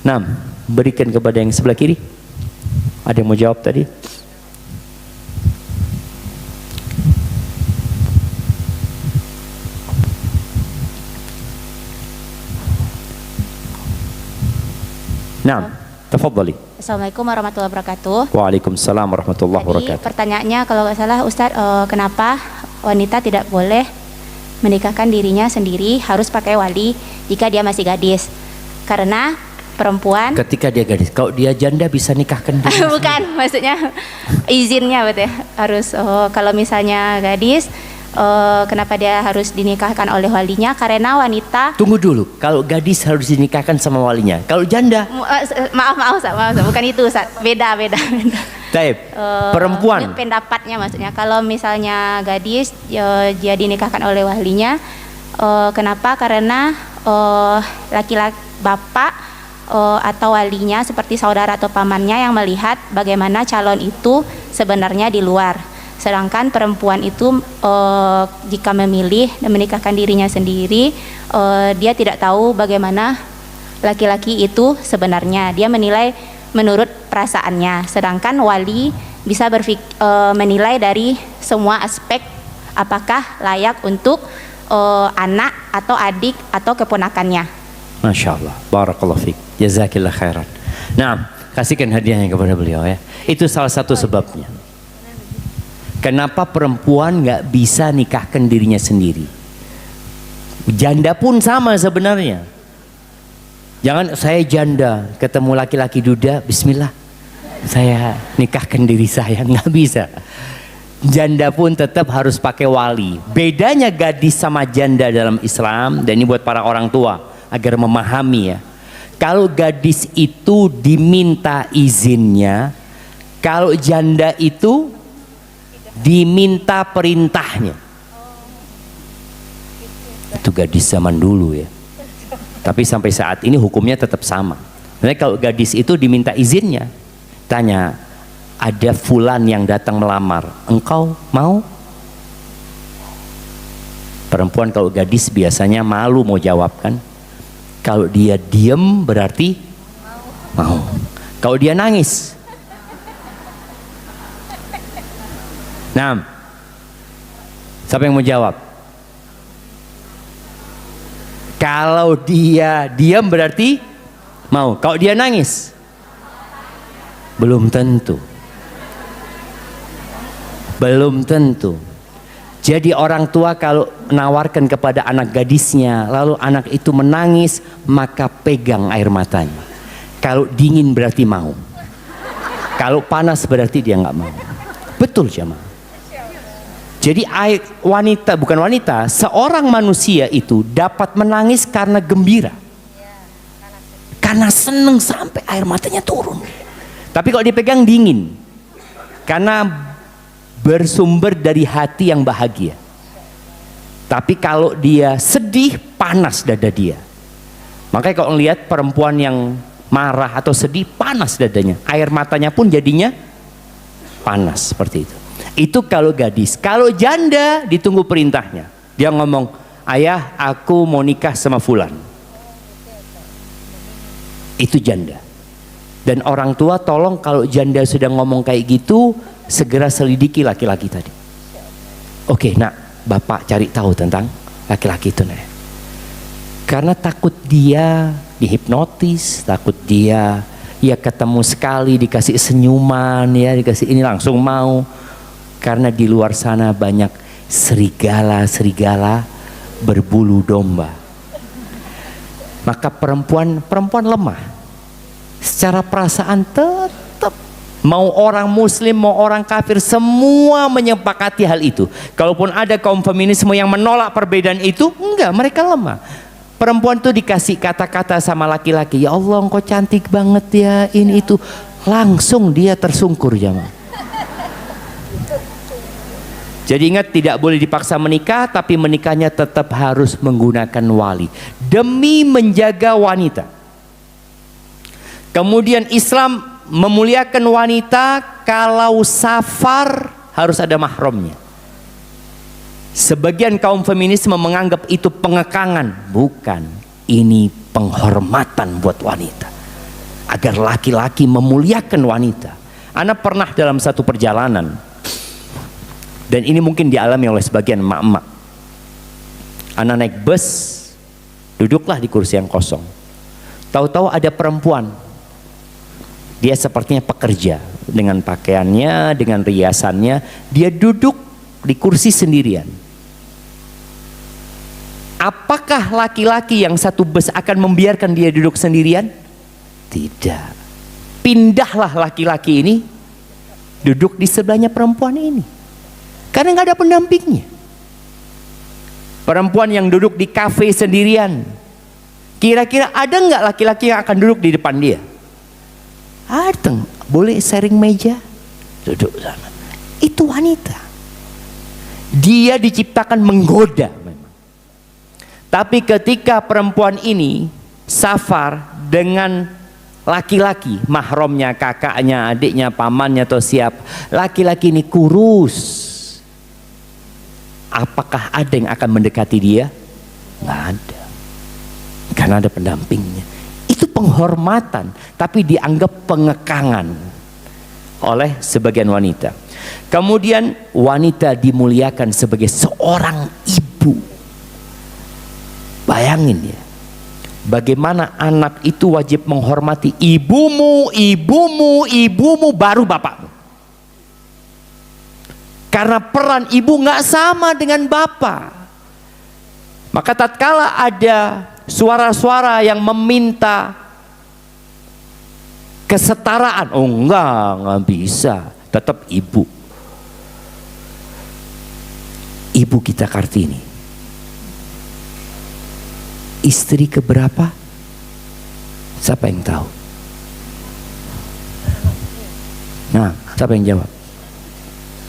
Nah, berikan kepada yang sebelah kiri. Ada yang mau jawab tadi? Nah, tafadhali. Assalamualaikum warahmatullahi wabarakatuh. Waalaikumsalam warahmatullahi wabarakatuh. Pertanyaannya kalau nggak salah Ustadz, kenapa wanita tidak boleh menikahkan dirinya sendiri, harus pakai wali jika dia masih gadis? Karena perempuan Ketika dia gadis, kalau dia janda bisa nikahkan diri. bukan, maksudnya izinnya betul ya, harus kalau misalnya gadis, kenapa dia harus dinikahkan oleh walinya? Karena wanita. Tunggu dulu, kalau gadis harus dinikahkan sama walinya. Kalau janda, Maaf Ustaz, bukan itu Ustaz, beda. taib, perempuan. Pendapatnya maksudnya, kalau misalnya gadis dia dinikahkan oleh walinya, kenapa? Karena laki-laki bapak atau walinya seperti saudara atau pamannya yang melihat bagaimana calon itu sebenarnya di luar. Sedangkan perempuan itu jika memilih dan menikahkan dirinya sendiri, dia tidak tahu bagaimana laki-laki itu sebenarnya. Dia menilai menurut perasaannya. Sedangkan wali bisa menilai dari semua aspek apakah layak untuk anak atau adik atau keponakannya. Masya Allah, barakallahu fiik, jazakillah khairan. Nah, kasihkan hadiahnya kepada beliau ya. Itu salah satu sebabnya. Kenapa perempuan nggak bisa nikahkan dirinya sendiri? Janda pun sama sebenarnya. Jangan saya janda, ketemu laki-laki duda, bismillah, saya nikahkan diri saya, nggak bisa. Janda pun tetap harus pakai wali. Bedanya gadis sama janda dalam Islam, dan ini buat para orang tua agar memahami ya. Kalau gadis itu diminta izinnya, kalau janda itu diminta perintahnya. Itu gadis zaman dulu ya. Tapi sampai saat ini hukumnya tetap sama. Jadi kalau gadis itu diminta izinnya, tanya, ada fulan yang datang melamar, engkau mau? Perempuan kalau gadis biasanya malu mau jawab kan. Kalau dia diem berarti mau. Kalau dia nangis, nah, siapa yang mau jawab? Kalau dia diam berarti mau. Kalau dia nangis, belum tentu. Belum tentu. Jadi orang tua kalau menawarkan kepada anak gadisnya, lalu anak itu menangis, maka pegang air matanya. Kalau dingin berarti mau. Kalau panas berarti dia nggak mau. Betul jemaah. Jadi wanita, bukan wanita, seorang manusia itu dapat menangis karena gembira. Karena seneng sampai air matanya turun. Tapi kalau dipegang dingin. Karena bersumber dari hati yang bahagia. Tapi kalau dia sedih, panas dada dia. Makanya kalau lihat perempuan yang marah atau sedih, panas dadanya. Air matanya pun jadinya panas seperti itu. Itu kalau gadis. Kalau janda ditunggu perintahnya. Dia ngomong, ayah aku mau nikah sama fulan. Itu janda. Dan orang tua tolong kalau janda sudah ngomong kayak gitu, segera selidiki laki-laki tadi. Oke, nak, bapak cari tahu tentang laki-laki itu, nak. Karena takut dia dihipnotis, takut dia ya ketemu sekali dikasih senyuman, ya dikasih ini langsung mau. Karena di luar sana banyak serigala berbulu domba. Maka perempuan lemah. Secara perasaan tetap, mau orang muslim, mau orang kafir, semua menyepakati hal itu. Kalaupun ada kaum feminisme yang menolak perbedaan itu, enggak, mereka lemah. Perempuan tuh dikasih kata-kata sama laki-laki, ya Allah engkau cantik banget ya, ini itu, langsung dia tersungkur jamaah. Jadi ingat, tidak boleh dipaksa menikah, tapi menikahnya tetap harus menggunakan wali demi menjaga wanita. Kemudian Islam memuliakan wanita kalau safar harus ada mahramnya. Sebagian kaum feminisme menganggap itu pengekangan. Bukan, ini penghormatan buat wanita. Agar laki-laki memuliakan wanita. Ana pernah dalam satu perjalanan, dan ini mungkin dialami oleh sebagian emak-emak. Ana naik bus, duduklah di kursi yang kosong. Tahu-tahu ada perempuan. Dia sepertinya pekerja, dengan pakaiannya, dengan riasannya, dia duduk di kursi sendirian. Apakah laki-laki yang satu bus akan membiarkan dia duduk sendirian? Tidak. Pindahlah laki-laki ini duduk di sebelahnya perempuan ini, karena nggak ada pendampingnya. Perempuan yang duduk di kafe sendirian, kira-kira ada nggak laki-laki yang akan duduk di depan dia? Ada, boleh sharing meja, duduk sana. Itu wanita. Dia diciptakan menggoda memang. Tapi ketika perempuan ini safar dengan laki-laki, mahramnya, kakaknya, adiknya, pamannya atau siapa, laki-laki ini kurus, apakah ada yang akan mendekati dia? Nggak ada, karena ada pendampingnya. Itu penghormatan, tapi dianggap pengekangan oleh sebagian wanita. Kemudian wanita dimuliakan sebagai seorang ibu. Bayangin ya, bagaimana anak itu wajib menghormati ibumu, ibumu, ibumu, baru bapakmu. Karena peran ibu nggak sama dengan bapak. Maka tatkala ada suara-suara yang meminta kesetaraan, oh enggak bisa, tetap ibu. Ibu kita Kartini, istri keberapa? Siapa yang tahu? Nah, siapa yang jawab?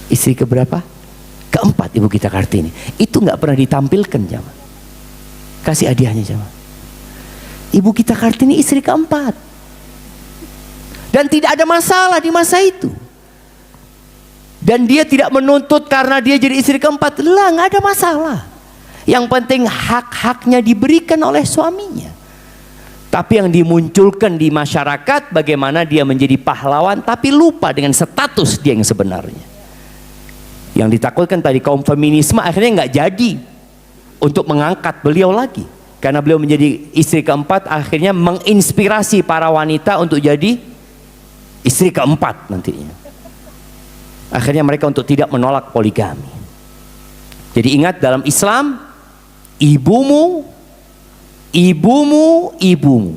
Istri keberapa? Keempat ibu kita Kartini. Itu nggak pernah ditampilkan, jamaah. Kasih hadiahnya, jamaah. Ibu kita Kartini istri keempat. Dan tidak ada masalah di masa itu. Dan dia tidak menuntut karena dia jadi istri keempat. Lah, nggak ada masalah. Yang penting hak-haknya diberikan oleh suaminya. Tapi yang dimunculkan di masyarakat bagaimana dia menjadi pahlawan tapi lupa dengan status dia yang sebenarnya. Yang ditakutkan tadi kaum feminisme akhirnya nggak jadi untuk mengangkat beliau lagi. Karena beliau menjadi istri keempat akhirnya menginspirasi para wanita untuk jadi istri keempat nantinya. Akhirnya mereka untuk tidak menolak poligami. Jadi ingat, dalam Islam ibumu, ibumu, ibumu,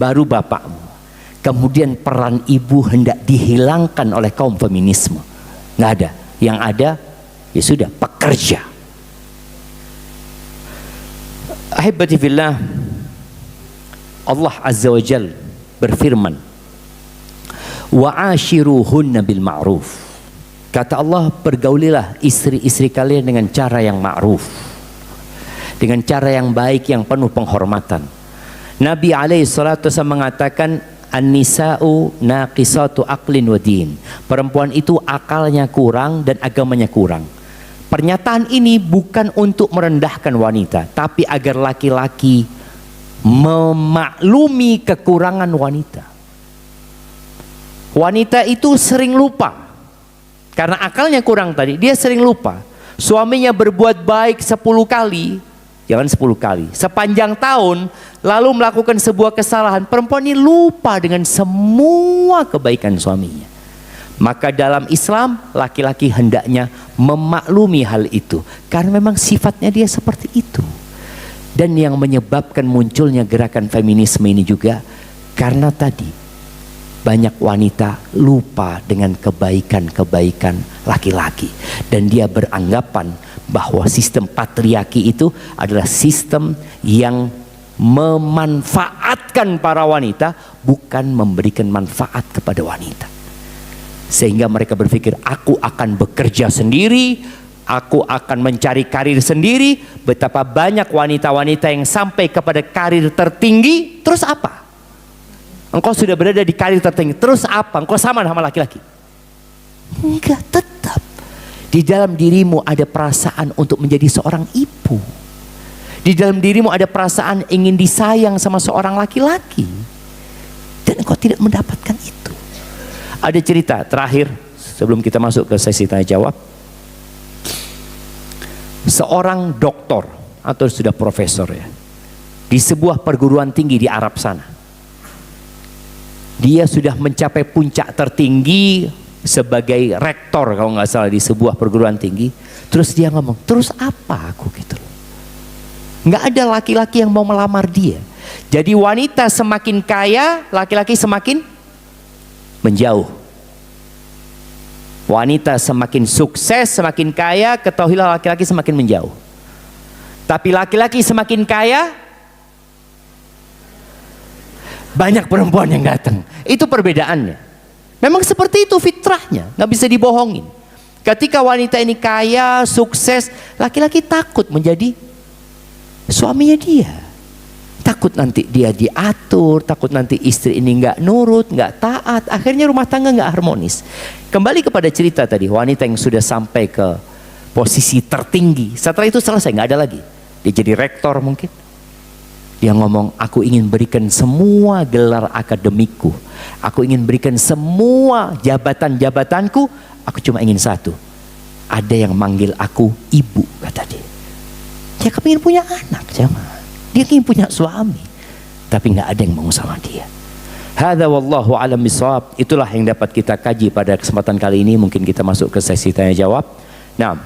baru bapakmu. Kemudian peran ibu hendak dihilangkan oleh kaum feminisme. Nggak ada. Yang ada ya sudah, pekerja. Ahibati fillah, Allah Azza wa Jal berfirman, wa ashiruhunna bil ma'ruf. Kata Allah, pergaulilah istri-istri kalian dengan cara yang ma'ruf, dengan cara yang baik, yang penuh penghormatan. Nabi SAW mengatakan, an-nisa'u naqisatu aqlin wa din. Perempuan itu akalnya kurang dan agamanya kurang. Pernyataan ini bukan untuk merendahkan wanita, tapi agar laki-laki memaklumi kekurangan wanita. Wanita itu sering lupa. Karena akalnya kurang tadi, dia sering lupa. Suaminya berbuat baik 10 kali, jangan 10 kali, sepanjang tahun, lalu melakukan sebuah kesalahan, perempuan ini lupa dengan semua kebaikan suaminya. Maka dalam Islam, laki-laki hendaknya memaklumi hal itu, karena memang sifatnya dia seperti itu. Dan yang menyebabkan munculnya gerakan feminisme ini juga karena tadi banyak wanita lupa dengan kebaikan-kebaikan laki-laki, dan dia beranggapan bahwa sistem patriarki itu adalah sistem yang memanfaatkan para wanita, bukan memberikan manfaat kepada wanita. Sehingga mereka berpikir, aku akan bekerja sendiri, aku akan mencari karir sendiri. Betapa banyak wanita-wanita yang sampai kepada karir tertinggi, terus apa? Engkau sudah berada di karir tertinggi, terus apa? Engkau sama laki-laki? Enggak, tetap di dalam dirimu ada perasaan untuk menjadi seorang ibu. Di dalam dirimu ada perasaan ingin disayang sama seorang laki-laki, dan engkau tidak mendapatkan itu. Ada cerita terakhir sebelum kita masuk ke sesi tanya jawab. Seorang doktor atau sudah profesor ya, di sebuah perguruan tinggi di Arab sana. Dia sudah mencapai puncak tertinggi sebagai rektor kalau nggak salah di sebuah perguruan tinggi. Terus dia ngomong, terus apa aku gitu. Nggak ada laki-laki yang mau melamar dia. Jadi wanita semakin kaya, laki-laki semakin menjauh. Wanita semakin sukses, semakin kaya, ketahuilah laki-laki semakin menjauh. Tapi laki-laki semakin kaya, banyak perempuan yang datang. Itu perbedaannya. Memang seperti itu fitrahnya, nggak bisa dibohongin. Ketika wanita ini kaya, sukses, laki-laki takut menjadi suaminya dia. Takut nanti dia diatur, takut nanti istri ini nggak nurut, nggak taat, akhirnya rumah tangga nggak harmonis. Kembali kepada cerita tadi, wanita yang sudah sampai ke posisi tertinggi, setelah itu selesai, nggak ada lagi. Dia jadi rektor mungkin. Dia ngomong, aku ingin berikan semua gelar akademikku, aku ingin berikan semua jabatan-jabatanku, aku cuma ingin satu, ada yang manggil aku ibu, kata dia. Dia kepingin punya anak, jemaah. Dia ingin punya suami, tapi nggak ada yang mau sama dia. Hadza wallahu a'lam bishawab. Itulah yang dapat kita kaji pada kesempatan kali ini. Mungkin kita masuk ke sesi tanya jawab. Nah,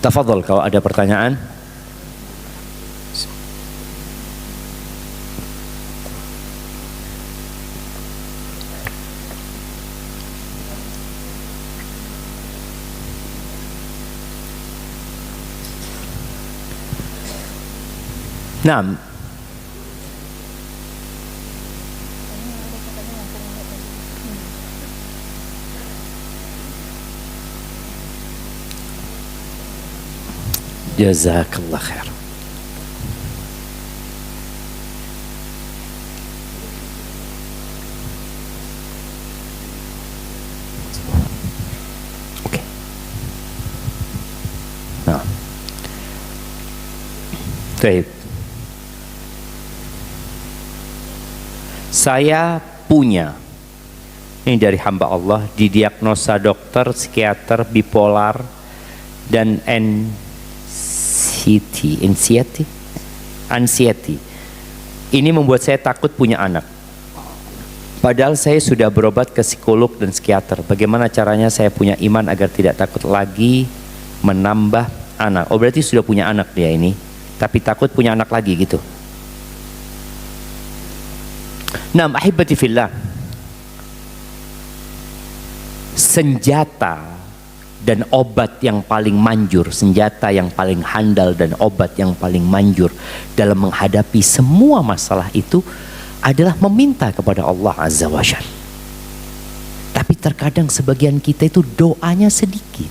tafadhol kalau ada pertanyaan. Nah, jazakallah khair. Oke. Nah, baik. Saya punya, ini dari hamba Allah, didiagnosa dokter, psikiater, bipolar, dan anxiety. Ini membuat saya takut punya anak. Padahal saya sudah berobat ke psikolog dan psikiater. Bagaimana caranya saya punya iman agar tidak takut lagi menambah anak? Oh, berarti sudah punya anak dia ini, tapi takut punya anak lagi gitu. Nah, ahibati fillah, senjata dan obat yang paling manjur, senjata yang paling handal dan obat yang paling manjur dalam menghadapi semua masalah itu adalah meminta kepada Allah Azza wa Jalla. Tapi terkadang sebagian kita itu doanya sedikit.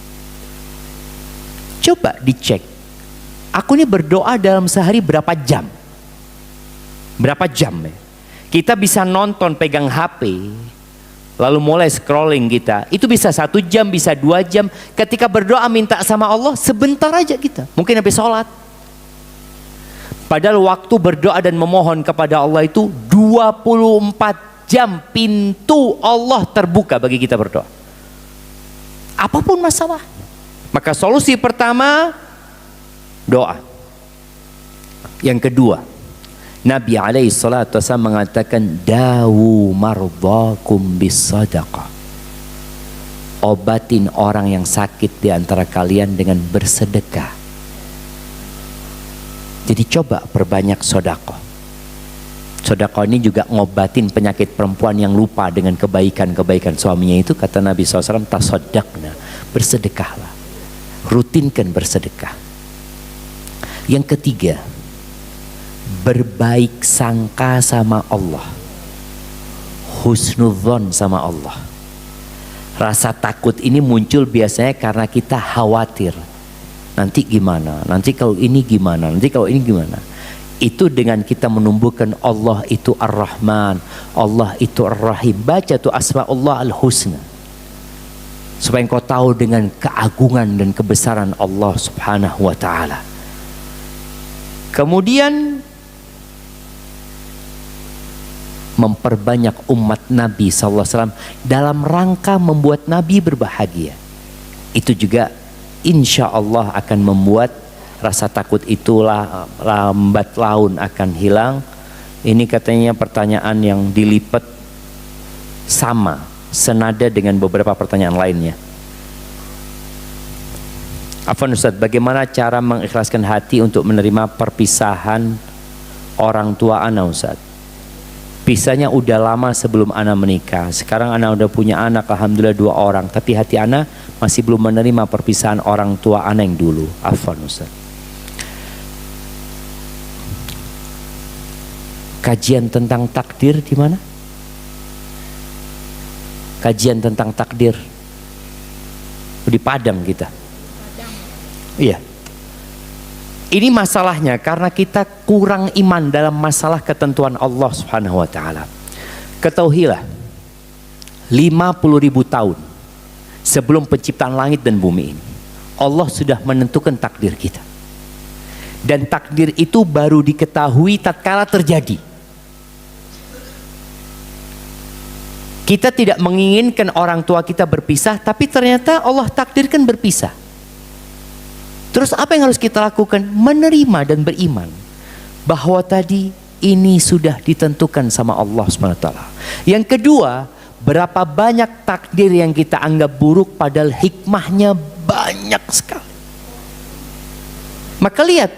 Coba dicek, aku ini berdoa dalam sehari berapa jam? Berapa jam ya? Kita bisa nonton pegang HP, lalu mulai scrolling kita. Itu bisa 1 jam, bisa 2 jam. Ketika berdoa minta sama Allah, sebentar aja kita. Mungkin habis sholat. Padahal waktu berdoa dan memohon kepada Allah itu 24 jam pintu Allah terbuka bagi kita berdoa. Apapun masalah. Maka solusi pertama, doa. Yang kedua, Nabi alaihi salatu wasallam mengatakan, dawu mardakum bisadaqah. Obatin orang yang sakit di antara kalian dengan bersedekah. Jadi coba perbanyak sedekah. Sedekah ini juga ngobatin penyakit perempuan yang lupa dengan kebaikan-kebaikan suaminya itu. Kata Nabi SAW, tasaddaqna, bersedekahlah. Rutinkan bersedekah. Yang ketiga, berbaik sangka sama Allah, husnudzon sama Allah. Rasa takut ini muncul biasanya karena kita khawatir, nanti gimana, nanti kalau ini gimana, nanti kalau ini gimana. Itu dengan kita menumbuhkan Allah itu Ar-Rahman, Allah itu Ar-Rahim. Baca tuh Asma'ullah Al-Husna, supaya engkau tahu dengan keagungan dan kebesaran Allah Subhanahu wa ta'ala. Kemudian memperbanyak umat Nabi SAW dalam rangka membuat Nabi berbahagia. Itu juga insya Allah akan membuat rasa takut itulah lambat laun akan hilang. Ini katanya pertanyaan yang dilipat sama, senada dengan beberapa pertanyaan lainnya. Afwan Ustaz, bagaimana cara mengikhlaskan hati untuk menerima perpisahan orang tua ana Ustaz? Pisahnya udah lama sebelum ana menikah. Sekarang ana udah punya anak, alhamdulillah 2 orang. Tapi hati ana masih belum menerima perpisahan orang tua ana yang dulu. Afwan Ustaz. Kajian tentang takdir di mana? Kajian tentang takdir di Padang kita. Iya. Ini masalahnya karena kita kurang iman dalam masalah ketentuan Allah Subhanahu wa taala. Ketahuilah 50.000 tahun sebelum penciptaan langit dan bumi ini, Allah sudah menentukan takdir kita. Dan takdir itu baru diketahui tatkala terjadi. Kita tidak menginginkan orang tua kita berpisah, tapi ternyata Allah takdirkan berpisah. Terus apa yang harus kita lakukan? Menerima dan beriman bahwa tadi ini sudah ditentukan sama Allah SWT. Yang kedua, berapa banyak takdir yang kita anggap buruk padahal hikmahnya banyak sekali. Maka lihat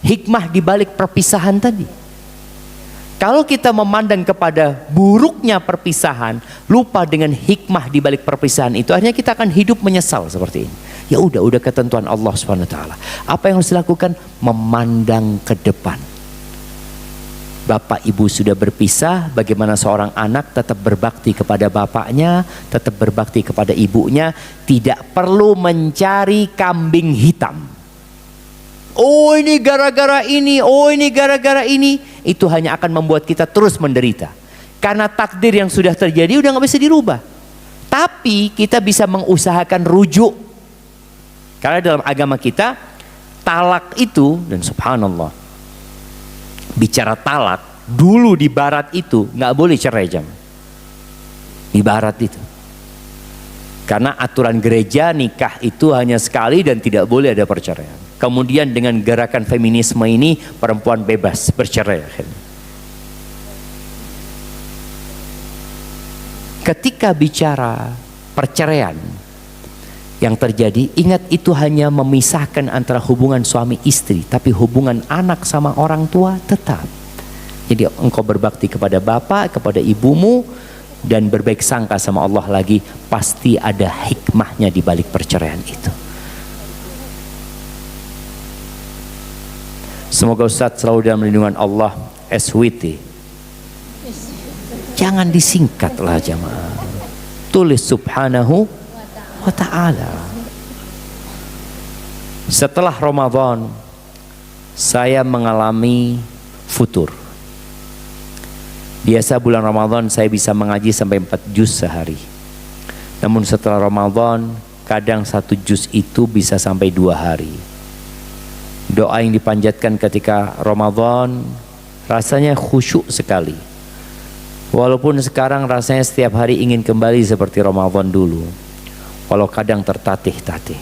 hikmah di balik perpisahan tadi. Kalau kita memandang kepada buruknya perpisahan, lupa dengan hikmah di balik perpisahan itu, akhirnya kita akan hidup menyesal seperti ini. Ya udah ketentuan Allah SWT. Apa yang harus dilakukan? Memandang ke depan. Bapak ibu sudah berpisah, bagaimana seorang anak tetap berbakti kepada bapaknya, tetap berbakti kepada ibunya, tidak perlu mencari kambing hitam. Oh ini gara-gara ini, oh ini gara-gara ini. Itu hanya akan membuat kita terus menderita. Karena takdir yang sudah terjadi udah gak bisa dirubah. Tapi kita bisa mengusahakan rujuk. Karena dalam agama kita, talak itu, dan subhanallah, bicara talak, dulu di barat itu gak boleh cerai jam. Di barat itu. Karena aturan gereja nikah itu hanya sekali dan tidak boleh ada perceraian. Kemudian dengan gerakan feminisme ini, perempuan bebas bercerai. Ketika bicara perceraian yang terjadi, ingat itu hanya memisahkan antara hubungan suami istri, tapi hubungan anak sama orang tua tetap. Jadi engkau berbakti kepada bapak, kepada ibumu, dan berbaik sangka sama Allah lagi, pasti ada hikmahnya di balik perceraian itu. Semoga Ustadz selalu dalam lindungan Allah. SWT jangan disingkatlah jamaah, tulis subhanahu wa ta'ala. Setelah Ramadan saya mengalami futur. Biasa bulan Ramadan saya bisa mengaji sampai 4 juz sehari. Namun setelah Ramadan kadang 1 juz itu bisa sampai 2 hari. Doa yang dipanjatkan ketika Ramadan rasanya khusyuk sekali. Walaupun sekarang rasanya setiap hari ingin kembali seperti Ramadan dulu. Walau kadang tertatih-tatih.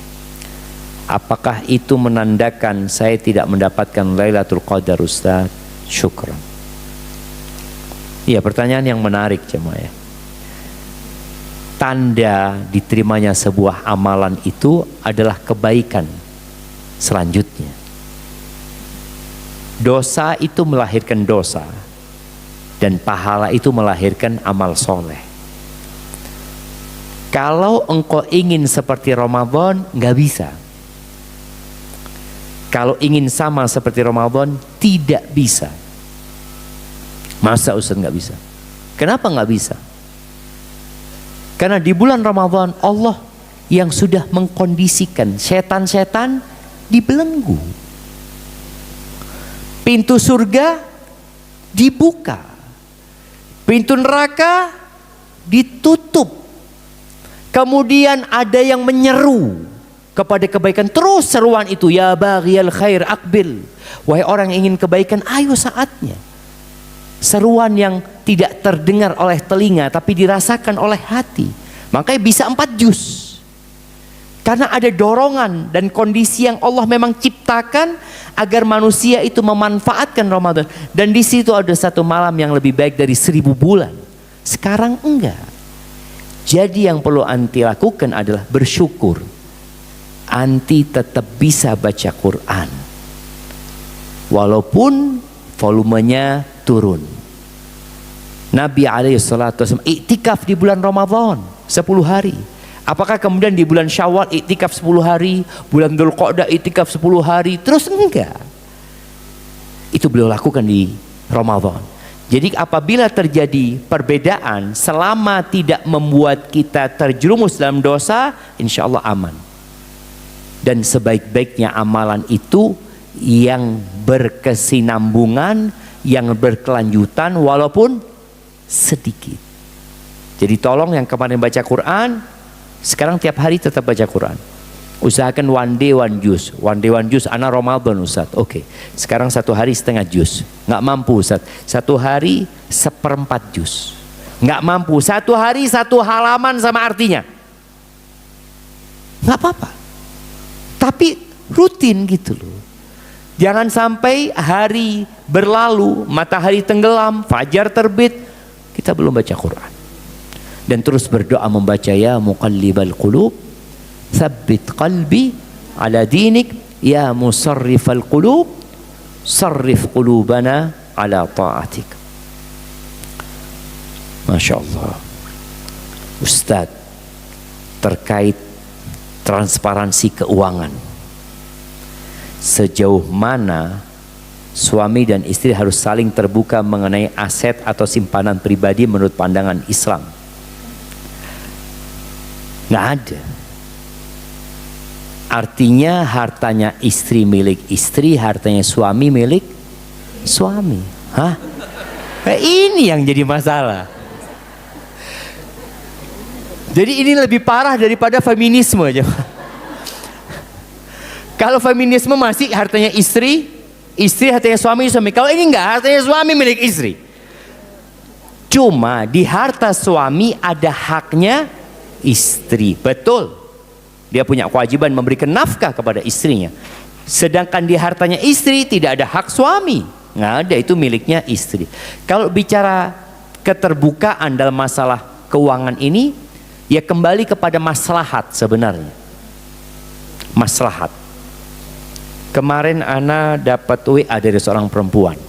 Apakah itu menandakan saya tidak mendapatkan Lailatul Qadar Ustaz? Syukran. Iya, pertanyaan yang menarik jemaah. Tanda diterimanya sebuah amalan itu adalah kebaikan selanjutnya. Dosa itu melahirkan dosa, dan pahala itu melahirkan amal soleh. Kalau engkau ingin seperti Ramadan, nggak bisa. Kalau ingin sama seperti Ramadan, tidak bisa. Masa Ustaz nggak bisa? Kenapa nggak bisa? Karena di bulan Ramadan Allah yang sudah mengkondisikan setan-setan dibelenggu. Pintu surga dibuka, pintu neraka ditutup. Kemudian ada yang menyeru kepada kebaikan. Terus seruan itu, ya baghiyal khair aqbil. Wahai orang yang ingin kebaikan, ayo saatnya. Seruan yang tidak terdengar oleh telinga tapi dirasakan oleh hati. Makanya bisa 4 juz. Karena ada dorongan dan kondisi yang Allah memang ciptakan agar manusia itu memanfaatkan Ramadan. Dan di situ ada satu malam yang lebih baik dari 1000 bulan. Sekarang enggak. Jadi yang perlu anti lakukan adalah bersyukur. Anti tetap bisa baca Quran. Walaupun volumenya turun. Nabi SAW iktikaf di bulan Ramadan 10 hari. Apakah kemudian di bulan Syawal iktikaf 10 hari, bulan Dzulqa'dah iktikaf 10 hari, terus enggak. Itu beliau lakukan di Ramadan. Jadi apabila terjadi perbedaan, selama tidak membuat kita terjerumus dalam dosa, insya Allah aman. Dan sebaik-baiknya amalan itu yang berkesinambungan, yang berkelanjutan walaupun sedikit. Jadi tolong yang kemarin baca Quran, sekarang tiap hari tetap baca Quran. Usahakan one day one juz. One day one juz, anak Ramadan Ustaz. Oke, sekarang satu hari setengah juz. Nggak mampu Ustaz. Satu hari 1/4 juz. Nggak mampu. Satu hari 1 halaman sama artinya. Nggak apa-apa. Tapi rutin gitu loh. Jangan sampai hari berlalu, matahari tenggelam, fajar terbit, kita belum baca Quran. Dan terus berdoa membaca ya muqallibal qulub tsabbit qalbi ala dinik, ya musarrifal qulub sarrif qulubana ala ta'atik. Masya Allah. Ustaz, terkait transparansi keuangan, sejauh mana suami dan istri harus saling terbuka mengenai aset atau simpanan pribadi menurut pandangan Islam? Nggak ada. Artinya hartanya istri milik istri, hartanya suami milik suami. Hah? Ini yang jadi masalah. Jadi ini lebih parah daripada feminisme aja. Kalau feminisme masih hartanya istri, istri hartanya suami, suami. Kalau ini enggak, hartanya suami milik istri. Cuma di harta suami ada haknya istri. Betul. Dia punya kewajiban memberikan nafkah kepada istrinya. Sedangkan di hartanya istri tidak ada hak suami. Nggak ada, itu miliknya istri. Kalau bicara keterbukaan dalam masalah keuangan ini, ya kembali kepada maslahat sebenarnya. Maslahat. Kemarin Ana dapat WA dari seorang perempuan.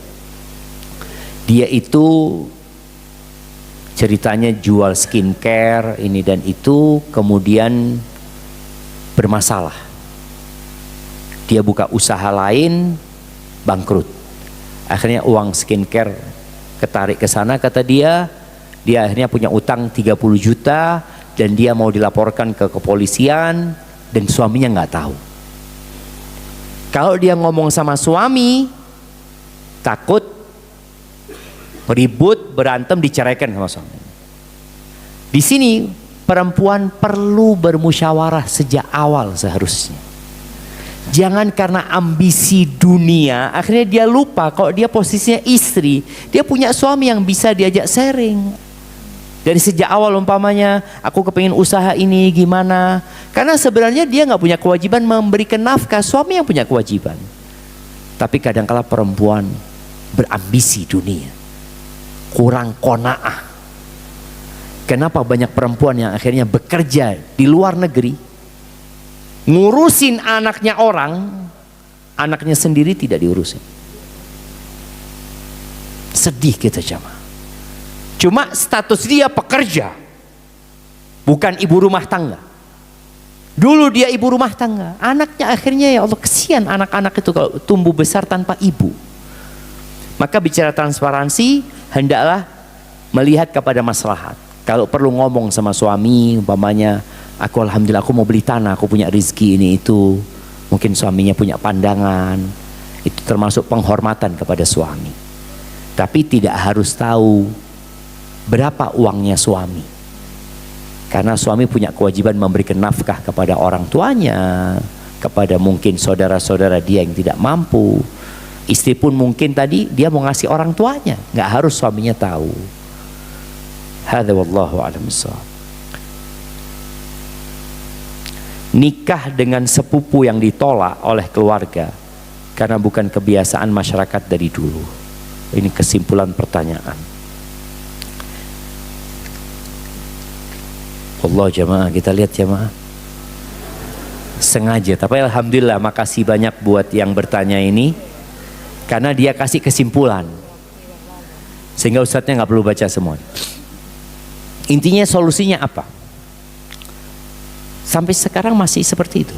Dia itu ceritanya jual skincare ini dan itu, kemudian bermasalah. Dia buka usaha lain, bangkrut. Akhirnya uang skincare ketarik ke sana, kata dia akhirnya punya utang 30 juta dan dia mau dilaporkan ke kepolisian dan suaminya nggak tahu. Kalau dia ngomong sama suami, takut ribut, berantem, diceraikan sama suami. Di sini perempuan perlu bermusyawarah sejak awal seharusnya. Jangan karena ambisi dunia akhirnya dia lupa kalau dia posisinya istri, dia punya suami yang bisa diajak sharing. Dari sejak awal umpamanya, aku kepingin usaha ini gimana? Karena sebenarnya dia nggak punya kewajiban memberikan nafkah, suami yang punya kewajiban. Tapi kadang-kala perempuan berambisi dunia, kurang qanaah. Kenapa banyak perempuan yang akhirnya bekerja di luar negeri, ngurusin anaknya orang, anaknya sendiri tidak diurusin. Sedih kita jamaah. Cuma status dia pekerja, bukan ibu rumah tangga. Dulu dia ibu rumah tangga, anaknya akhirnya ya Allah, kesian anak-anak itu kalau tumbuh besar tanpa ibu. Maka bicara transparansi, hendaklah melihat kepada maslahat. Kalau perlu ngomong sama suami, umpamanya, aku alhamdulillah aku mau beli tanah, aku punya rezeki ini itu. Mungkin suaminya punya pandangan, itu termasuk penghormatan kepada suami. Tapi tidak harus tahu berapa uangnya suami. Karena suami punya kewajiban memberikan nafkah kepada orang tuanya, kepada mungkin saudara-saudara dia yang tidak mampu. Istri pun mungkin tadi dia mau ngasih orang tuanya, nggak harus suaminya tahu. Hadza wallahu a'lam bissawab. Nikah dengan sepupu yang ditolak oleh keluarga karena bukan kebiasaan masyarakat dari dulu. Ini kesimpulan pertanyaan. Allah jamaah, kita lihat jamaah. Sengaja, tapi alhamdulillah makasih banyak buat yang bertanya ini, karena dia kasih kesimpulan sehingga ustadznya nggak perlu baca semua. Intinya solusinya apa? Sampai sekarang masih seperti itu.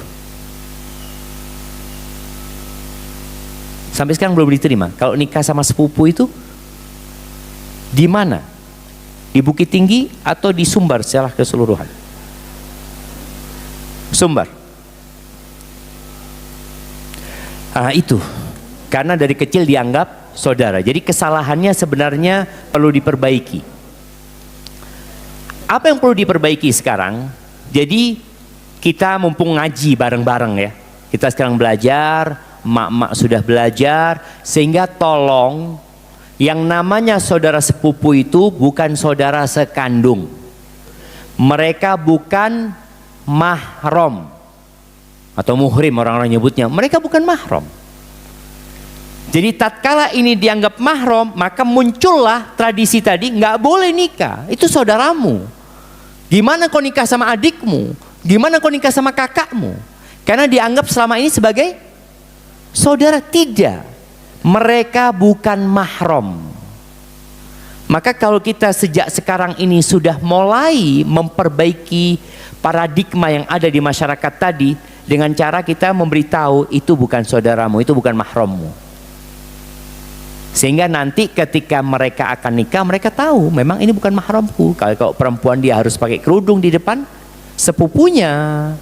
Sampai sekarang belum diterima. Kalau nikah sama sepupu itu di mana? Di Bukit Tinggi atau di Sumbar secara keseluruhan? Sumbar. Itu karena dari kecil dianggap saudara. Jadi kesalahannya sebenarnya perlu diperbaiki. Apa yang perlu diperbaiki sekarang? Jadi kita mumpung ngaji bareng-bareng ya. Kita sekarang belajar, mak-mak sudah belajar, sehingga tolong yang namanya saudara sepupu itu bukan saudara sekandung. Mereka bukan mahram atau muhrim orang-orang nyebutnya. Mereka bukan mahram. Jadi tatkala ini dianggap mahram, maka muncullah tradisi tadi, nggak boleh nikah. Itu saudaramu. Gimana kau nikah sama adikmu? Gimana kau nikah sama kakakmu? Karena dianggap selama ini sebagai saudara. Tidak, mereka bukan mahram. Maka kalau kita sejak sekarang ini sudah mulai memperbaiki paradigma yang ada di masyarakat tadi, dengan cara kita memberitahu itu bukan saudaramu, itu bukan mahrammu. Sehingga nanti ketika mereka akan nikah, mereka tahu memang ini bukan mahramku. Kalau perempuan dia harus pakai kerudung di depan sepupunya.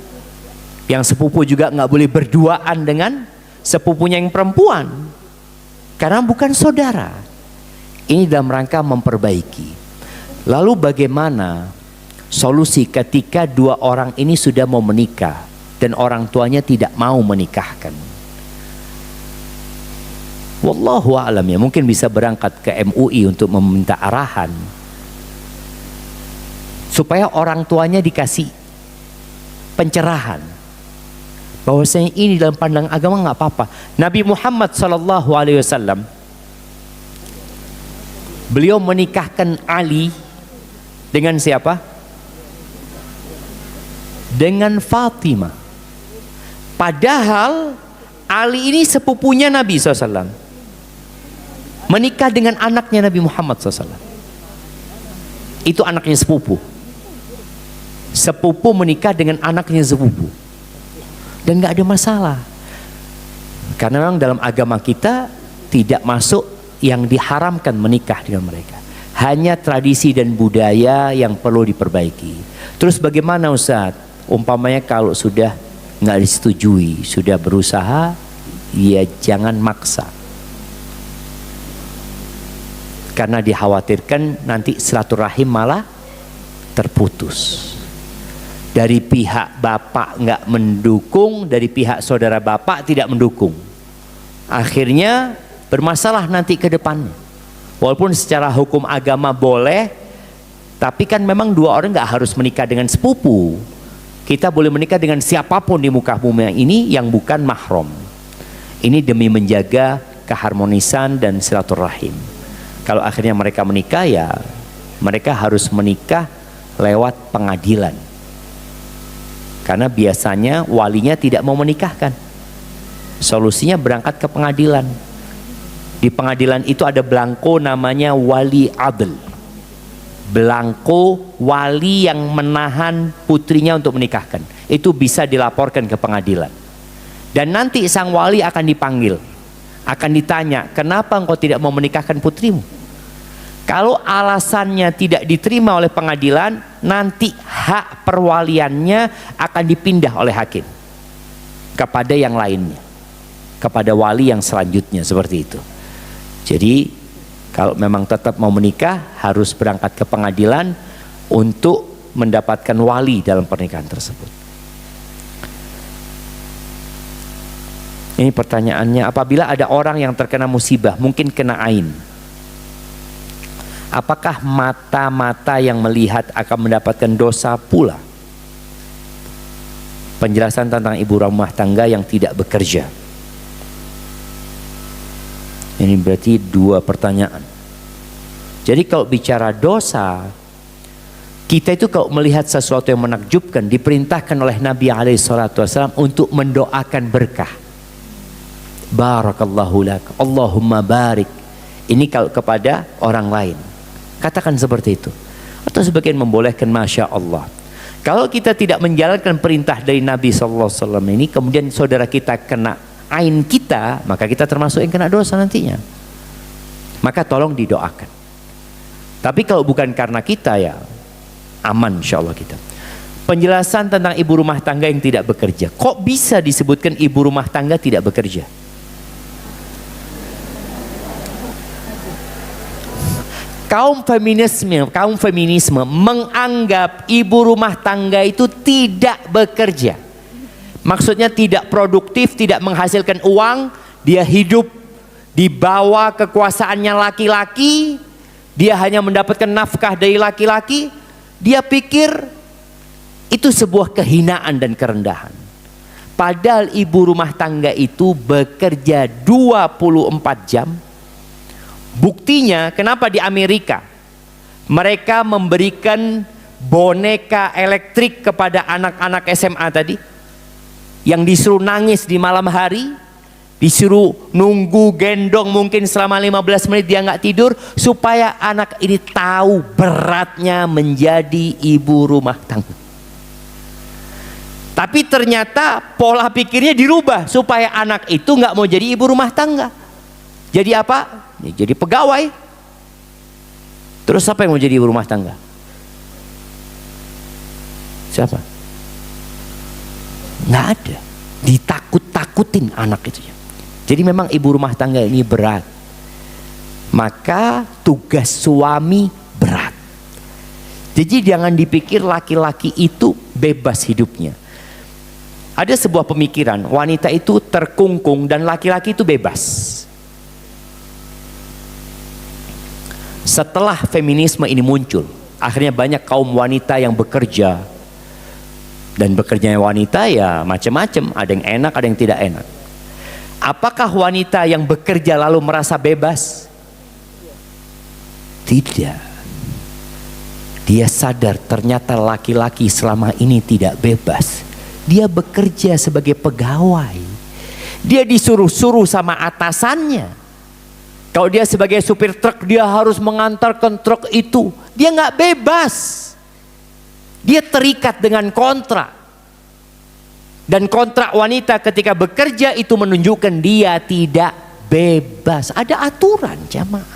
Yang sepupu juga nggak boleh berduaan dengan sepupunya yang perempuan, karena bukan saudara. Ini dalam rangka memperbaiki. Lalu bagaimana solusi ketika dua orang ini sudah mau menikah dan orang tuanya tidak mau menikahkan? Wallahu a'lam ya, mungkin bisa berangkat ke MUI untuk meminta arahan supaya orang tuanya dikasih pencerahan bahwasanya ini dalam pandangan agama nggak apa-apa. Nabi Muhammad SAW beliau menikahkan Ali dengan siapa? Dengan Fatimah. Padahal Ali ini sepupunya Nabi SAW, menikah dengan anaknya Nabi Muhammad SAW. Itu anaknya sepupu. Sepupu menikah dengan anaknya sepupu. Dan nggak ada masalah. Karena memang dalam agama kita tidak masuk yang diharamkan menikah dengan mereka. Hanya tradisi dan budaya yang perlu diperbaiki. Terus bagaimana Ustaz? Umpamanya kalau sudah nggak disetujui, sudah berusaha, ya jangan maksa. Karena dikhawatirkan nanti silaturahim malah terputus. Dari pihak bapak nggak mendukung, dari pihak saudara bapak tidak mendukung. Akhirnya bermasalah nanti ke depannya. Walaupun secara hukum agama boleh, tapi kan memang dua orang nggak harus menikah dengan sepupu. Kita boleh menikah dengan siapapun di muka bumi ini yang bukan mahram. Ini demi menjaga keharmonisan dan silaturahim. Kalau akhirnya mereka menikah, ya mereka harus menikah lewat pengadilan. Karena biasanya walinya tidak mau menikahkan. Solusinya berangkat ke pengadilan. Di pengadilan itu ada belangko namanya wali adl. Belangko wali yang menahan putrinya untuk menikahkan. Itu bisa dilaporkan ke pengadilan. Dan nanti sang wali akan dipanggil. Akan ditanya, kenapa engkau tidak mau menikahkan putrimu? Kalau alasannya tidak diterima oleh pengadilan, nanti hak perwaliannya akan dipindah oleh hakim kepada yang lainnya, kepada wali yang selanjutnya, seperti itu. Jadi kalau memang tetap mau menikah, harus berangkat ke pengadilan untuk mendapatkan wali dalam pernikahan tersebut. Ini pertanyaannya, apabila ada orang yang terkena musibah, mungkin kena ain, apakah mata-mata yang melihat akan mendapatkan dosa pula? Penjelasan tentang ibu rumah tangga yang tidak bekerja. Ini berarti dua pertanyaan. Jadi kalau bicara dosa, kita itu kalau melihat sesuatu yang menakjubkan, diperintahkan oleh Nabi SAW untuk mendoakan berkah. Barakallahu lak, Allahumma barik. Ini kalau kepada orang lain, katakan seperti itu. Atau sebagian membolehkan Masya Allah. Kalau kita tidak menjalankan perintah dari Nabi SAW ini, kemudian saudara kita kena ain kita, maka kita termasuk yang kena dosa nantinya. Maka tolong didoakan. Tapi kalau bukan karena kita, ya aman insya Allah kita. Penjelasan tentang ibu rumah tangga yang tidak bekerja. Kok bisa disebutkan ibu rumah tangga tidak bekerja? Kaum feminisme menganggap ibu rumah tangga itu tidak bekerja. Maksudnya tidak produktif, tidak menghasilkan uang, dia hidup di bawah kekuasaannya laki-laki, dia hanya mendapatkan nafkah dari laki-laki. Dia pikir itu sebuah kehinaan dan kerendahan. Padahal ibu rumah tangga itu bekerja 24 jam. Buktinya kenapa di Amerika mereka memberikan boneka elektrik kepada anak-anak SMA tadi, yang disuruh nangis di malam hari, disuruh nunggu gendong mungkin selama 15 menit dia nggak tidur, supaya anak ini tahu beratnya menjadi ibu rumah tangga. Tapi ternyata pola pikirnya dirubah supaya anak itu nggak mau jadi ibu rumah tangga. Jadi apa? Ya, jadi pegawai. Terus siapa yang mau jadi ibu rumah tangga? Siapa? Nggak ada. Ditakut-takutin anak itu. Jadi memang ibu rumah tangga ini berat. Maka tugas suami berat. Jadi jangan dipikir laki-laki itu bebas hidupnya. Ada sebuah pemikiran, wanita itu terkungkung dan laki-laki itu bebas. Setelah feminisme ini muncul, akhirnya banyak kaum wanita yang bekerja. Dan bekerjanya wanita ya macam-macam, ada yang enak, ada yang tidak enak. Apakah wanita yang bekerja lalu merasa bebas? Tidak. Dia sadar ternyata laki-laki selama ini tidak bebas. Dia bekerja sebagai pegawai. Dia disuruh-suruh sama atasannya. Kalau dia sebagai supir truk, dia harus mengantarkan truk itu. Dia nggak bebas. Dia terikat dengan kontrak. Dan kontrak wanita ketika bekerja itu menunjukkan dia tidak bebas. Ada aturan, jamaah.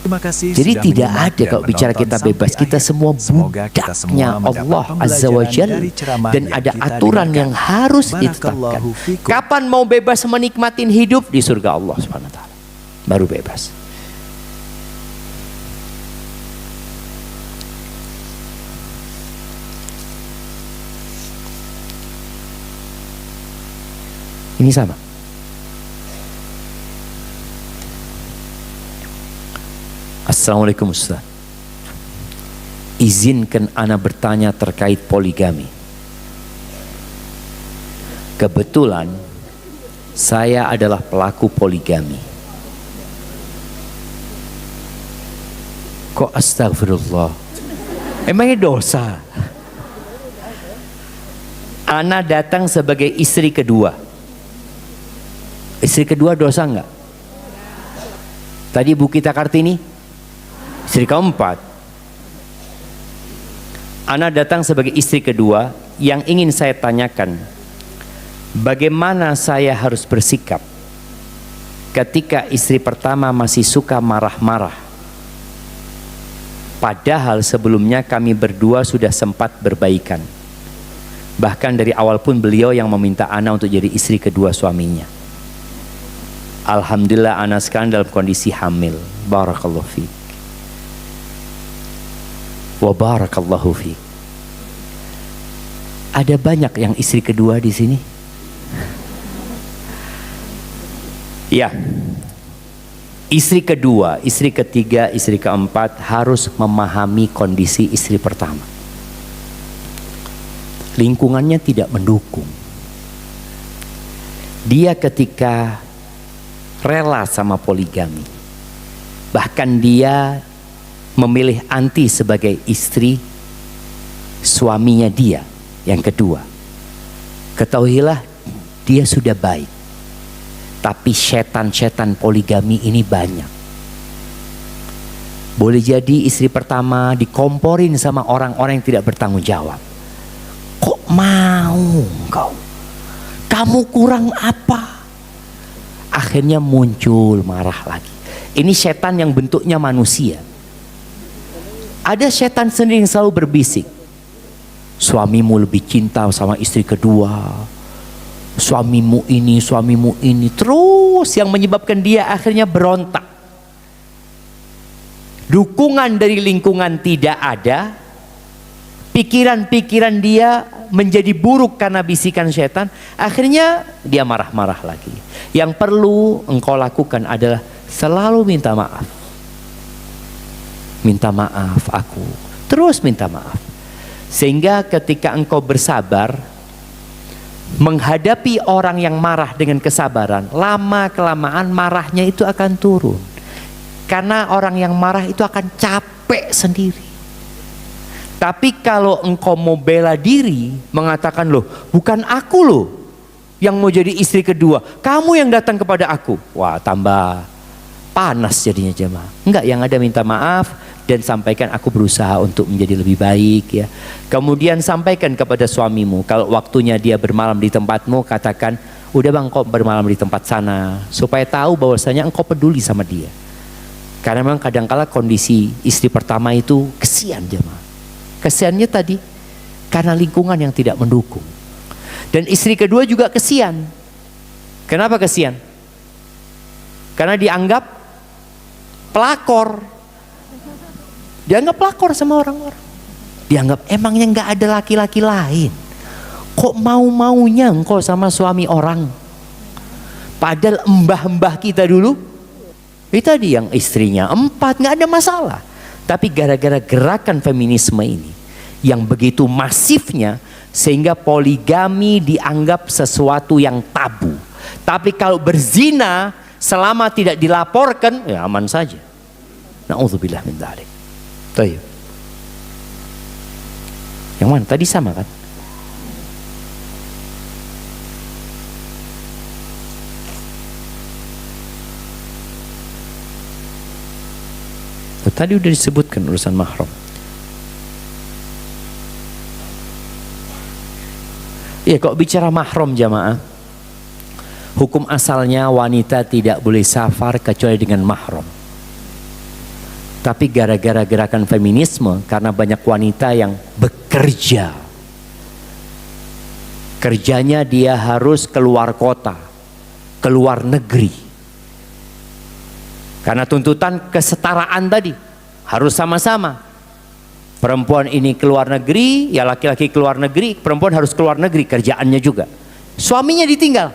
Terima kasih. Jadi sudah tidak menyimak ada dan kalau bicara menonton kita sampai bebas. Kita akhir. semua Semoga kita semua budaknya mendapat Allah Azza wa pembelajaran Jalla. dari ceramah Dan yang ada kita aturan dengarkan. yang harus ditetapkan. Barakallahu fikum. Kapan mau bebas menikmatin hidup? Di surga Allah Subhanahu wa taala. Baru bebas. Ini sama. Assalamualaikum Ustaz. Izinkan ana bertanya terkait poligami. Kebetulan saya adalah pelaku poligami. Kok astagfirullah? Emangnya dosa? Ana datang sebagai istri kedua. Istri kedua dosa enggak? Tadi Bu Kita Kartini istri keempat. Ana datang sebagai istri kedua. Yang ingin saya tanyakan, bagaimana saya harus bersikap ketika istri pertama masih suka marah-marah, padahal sebelumnya kami berdua sudah sempat berbaikan. Bahkan dari awal pun beliau yang meminta ana untuk jadi istri kedua suaminya. Alhamdulillah ana sekarang dalam kondisi hamil. Barakallahu fiik. Wa barakallahu fiik. Ada banyak yang istri kedua di sini? Ya. Istri kedua, istri ketiga, istri keempat harus memahami kondisi istri pertama. Lingkungannya tidak mendukung. Dia ketika rela sama poligami, bahkan dia memilih anti sebagai istri suaminya dia yang kedua. Ketahuilah dia sudah baik, tapi setan-setan poligami ini banyak. Boleh jadi istri pertama dikomporin sama orang-orang yang tidak bertanggung jawab. Kok mau kau? Kamu kurang apa? Akhirnya muncul marah lagi. Ini setan yang bentuknya manusia. Ada setan sendiri yang selalu berbisik, suamimu lebih cinta sama istri kedua, suamimu ini, suamimu ini. Terus yang menyebabkan dia akhirnya berontak. dukungan dari lingkungan tidak ada, pikiran-pikiran dia menjadi buruk karena bisikan setan, akhirnya dia marah-marah lagi. Yang perlu engkau lakukan adalah selalu minta maaf. Minta maaf aku, terus minta maaf. Sehingga ketika engkau bersabar menghadapi orang yang marah dengan kesabaran, lama-kelamaan marahnya itu akan turun. Karena orang yang marah itu akan capek sendiri. Tapi kalau engkau mau bela diri, mengatakan, loh bukan aku loh yang mau jadi istri kedua, kamu yang datang kepada aku. Wah, tambah panas jadinya jemaah. Enggak, yang ada minta maaf dan sampaikan aku berusaha untuk menjadi lebih baik ya. Kemudian sampaikan kepada suamimu, kalau waktunya dia bermalam di tempatmu, katakan, udah bang kau bermalam di tempat sana, supaya tahu bahwasanya engkau peduli sama dia. Karena memang kadangkala kondisi istri pertama itu kesian jemaah. Kesiannya tadi karena lingkungan yang tidak mendukung. Dan istri kedua juga kesian. Kenapa kesian? Karena dianggap pelakor. Dianggap pelakor sama orang-orang. Dianggap emangnya nggak ada laki-laki lain. Kok mau-maunya engkau sama suami orang? Padahal mbah-mbah kita dulu, itu tadi yang istrinya 4, nggak ada masalah. Tapi gara-gara gerakan feminisme ini yang begitu masifnya, sehingga poligami dianggap sesuatu yang tabu. Tapi kalau berzina selama tidak dilaporkan, ya aman saja. Na'udzubillah min dzalik. Baik. Yang mana? Tadi sama kan? Tadi udah disebutkan urusan mahram. Ya, kok bicara mahram jamaah, hukum asalnya wanita tidak boleh safar kecuali dengan mahram. Tapi gara-gara gerakan feminisme, karena banyak wanita yang bekerja, kerjanya dia harus keluar kota, keluar negeri, karena tuntutan kesetaraan tadi harus sama-sama. Perempuan ini keluar negeri, ya laki-laki keluar negeri, perempuan harus keluar negeri kerjaannya juga. Suaminya ditinggal.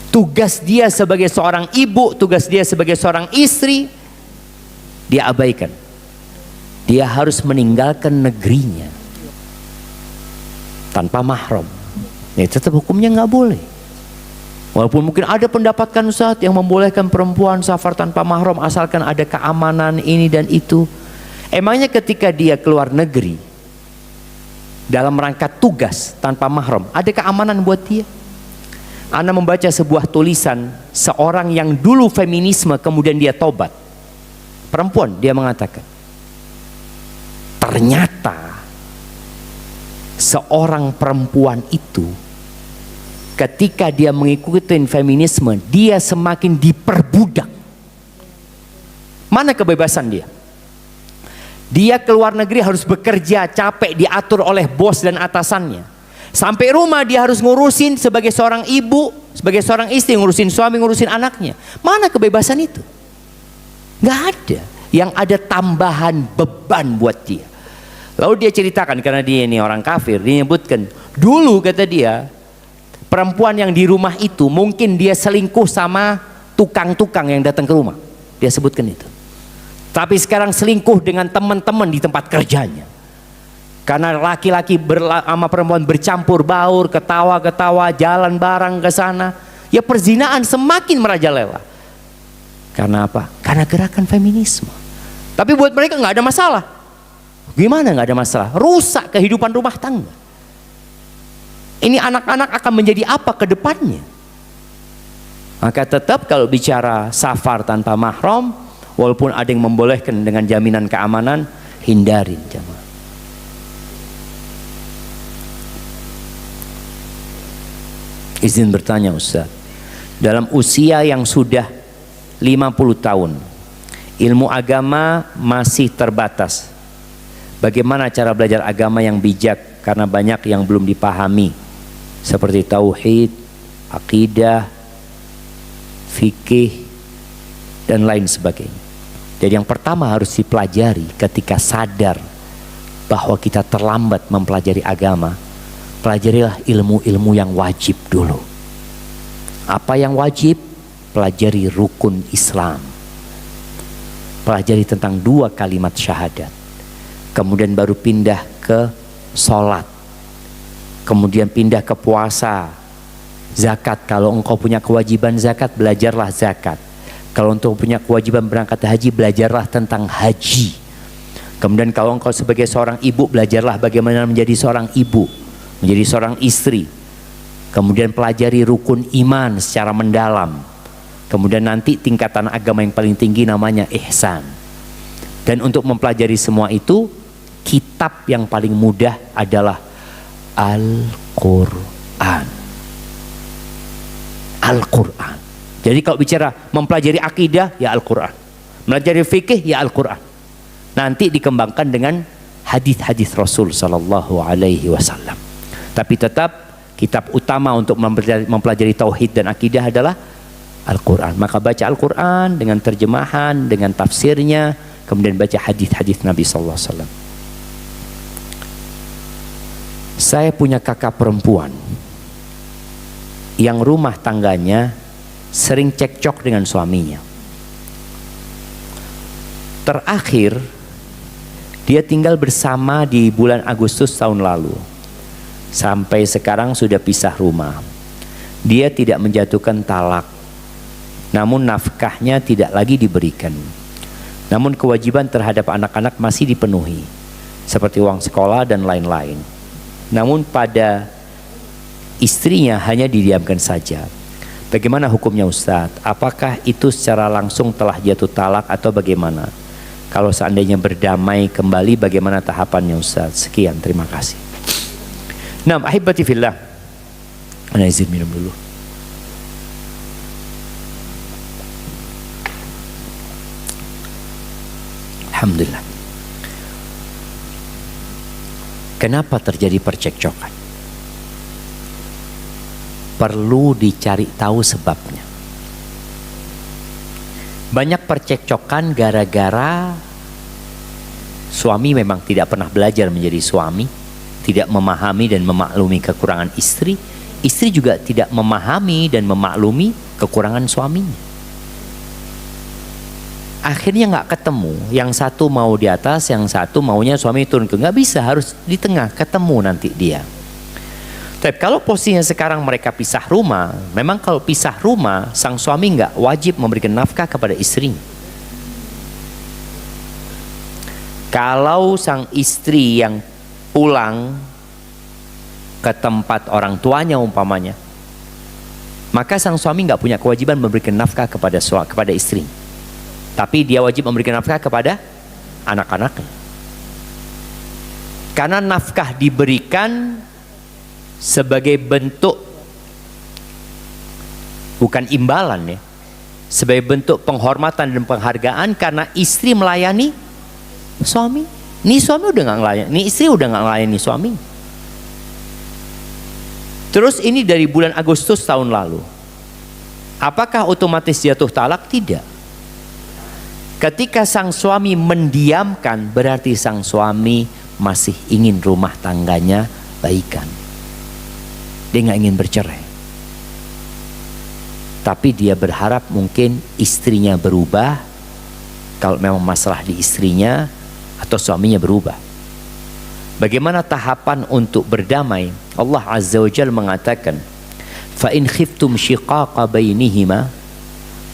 Tugas dia sebagai seorang ibu, tugas dia sebagai seorang istri, dia abaikan. Dia harus meninggalkan negerinya tanpa mahram. Ya tetap hukumnya nggak boleh. Walaupun mungkin ada pendapatkan Ustaz yang membolehkan perempuan safar tanpa mahram asalkan ada keamanan ini dan itu. Emangnya ketika dia keluar negeri dalam rangka tugas tanpa mahram, ada keamanan buat dia? Ana membaca sebuah tulisan seorang yang dulu feminisme kemudian dia tobat. Perempuan, dia mengatakan, ternyata seorang perempuan itu ketika dia mengikuti feminisme, dia semakin diperbudak. Mana kebebasan dia? Dia keluar negeri harus bekerja, capek, diatur oleh bos dan atasannya. Sampai rumah dia harus ngurusin sebagai seorang ibu, sebagai seorang istri, ngurusin suami, ngurusin anaknya. Mana kebebasan itu? Gak ada. Yang ada tambahan beban buat dia. Lalu dia ceritakan, karena dia ini orang kafir, dia nyebutkan, dulu kata dia, perempuan yang di rumah itu mungkin dia selingkuh sama tukang-tukang yang datang ke rumah. Dia sebutkan itu. Tapi sekarang selingkuh dengan teman-teman di tempat kerjanya. Karena laki-laki sama perempuan bercampur baur, ketawa-ketawa, jalan bareng ke sana. Ya perzinaan semakin merajalela. Karena apa? Karena gerakan feminisme. Tapi buat mereka nggak ada masalah. Gimana nggak ada masalah? Rusak kehidupan rumah tangga. Ini anak-anak akan menjadi apa ke depannya? Maka tetap kalau bicara safar tanpa mahram, walaupun ada yang membolehkan dengan jaminan keamanan, hindarin jemaah. Izin bertanya Ustaz, dalam usia yang sudah 50 tahun, ilmu agama masih terbatas. Bagaimana cara belajar agama yang bijak? Karena banyak yang belum dipahami, seperti tauhid, akidah, fikih, dan lain sebagainya. Jadi yang pertama harus dipelajari ketika sadar bahwa kita terlambat mempelajari agama, pelajarilah ilmu-ilmu yang wajib dulu. Apa yang wajib? Pelajari rukun Islam, pelajari tentang 2 kalimat syahadat, kemudian baru pindah ke sholat, kemudian pindah ke puasa, zakat. Kalau engkau punya kewajiban zakat, belajarlah zakat. Kalau engkau punya kewajiban berangkat haji, belajarlah tentang haji. Kemudian kalau engkau sebagai seorang ibu, belajarlah bagaimana menjadi seorang ibu, menjadi seorang istri. Kemudian pelajari rukun iman secara mendalam. Kemudian nanti tingkatan agama yang paling tinggi namanya ihsan. Dan untuk mempelajari semua itu, kitab yang paling mudah adalah Al-Quran. Al-Quran. Jadi kalau bicara mempelajari akidah, ya Al-Quran. Mempelajari fikih, ya Al-Quran. Nanti dikembangkan dengan hadis-hadis Rasul Sallallahu Alaihi Wasallam. Tapi tetap kitab utama untuk mempelajari tauhid dan akidah adalah Al-Quran. Maka baca Al-Quran dengan terjemahan, dengan tafsirnya, kemudian baca hadis-hadis Nabi Sallallahu Alaihi Wasallam. Saya punya kakak perempuan yang rumah tangganya sering cekcok dengan suaminya. Terakhir dia tinggal bersama di bulan Agustus tahun lalu. Sampai sekarang sudah pisah rumah. Dia tidak menjatuhkan talak, namun nafkahnya tidak lagi diberikan. Namun kewajiban terhadap anak-anak masih dipenuhi, seperti uang sekolah dan lain-lain. Namun pada istrinya hanya didiamkan saja. Bagaimana hukumnya Ustadz? Apakah itu secara langsung telah jatuh talak atau bagaimana? Kalau seandainya berdamai kembali, bagaimana tahapannya Ustadz? Sekian, terima kasih. Nah, ahibati fillah, ana izin minum dulu. Alhamdulillah. Kenapa terjadi percekcokan? Perlu dicari tahu sebabnya. Banyak percekcokan gara-gara suami memang tidak pernah belajar menjadi suami, tidak memahami dan memaklumi kekurangan istri. Istri juga tidak memahami dan memaklumi kekurangan suaminya. Akhirnya nggak ketemu. Yang satu mau di atas, yang satu maunya suami turun ke. Nggak bisa, harus di tengah ketemu nanti dia. Tapi kalau posisinya sekarang mereka pisah rumah, memang kalau pisah rumah, sang suami nggak wajib memberikan nafkah kepada istrinya. Kalau sang istri yang pulang ke tempat orang tuanya umpamanya, maka sang suami nggak punya kewajiban memberikan nafkah kepada istri. Tapi dia wajib memberikan nafkah kepada anak-anaknya. Karena nafkah diberikan sebagai bentuk, bukan imbalan ya, sebagai bentuk penghormatan dan penghargaan karena istri melayani suami. Ini suami udah nggak melayani, ini istri udah nggak melayani suami. Terus ini dari bulan Agustus tahun lalu. Apakah otomatis jatuh talak? Tidak. Ketika sang suami mendiamkan, berarti sang suami masih ingin rumah tangganya baikan. Dia nggak ingin bercerai. Tapi dia berharap mungkin istrinya berubah. Kalau memang masalah di istrinya atau suaminya berubah. Bagaimana tahapan untuk berdamai? Allah Azza wa Jalla mengatakan, "Fa in khiftum shiqaqa bainihima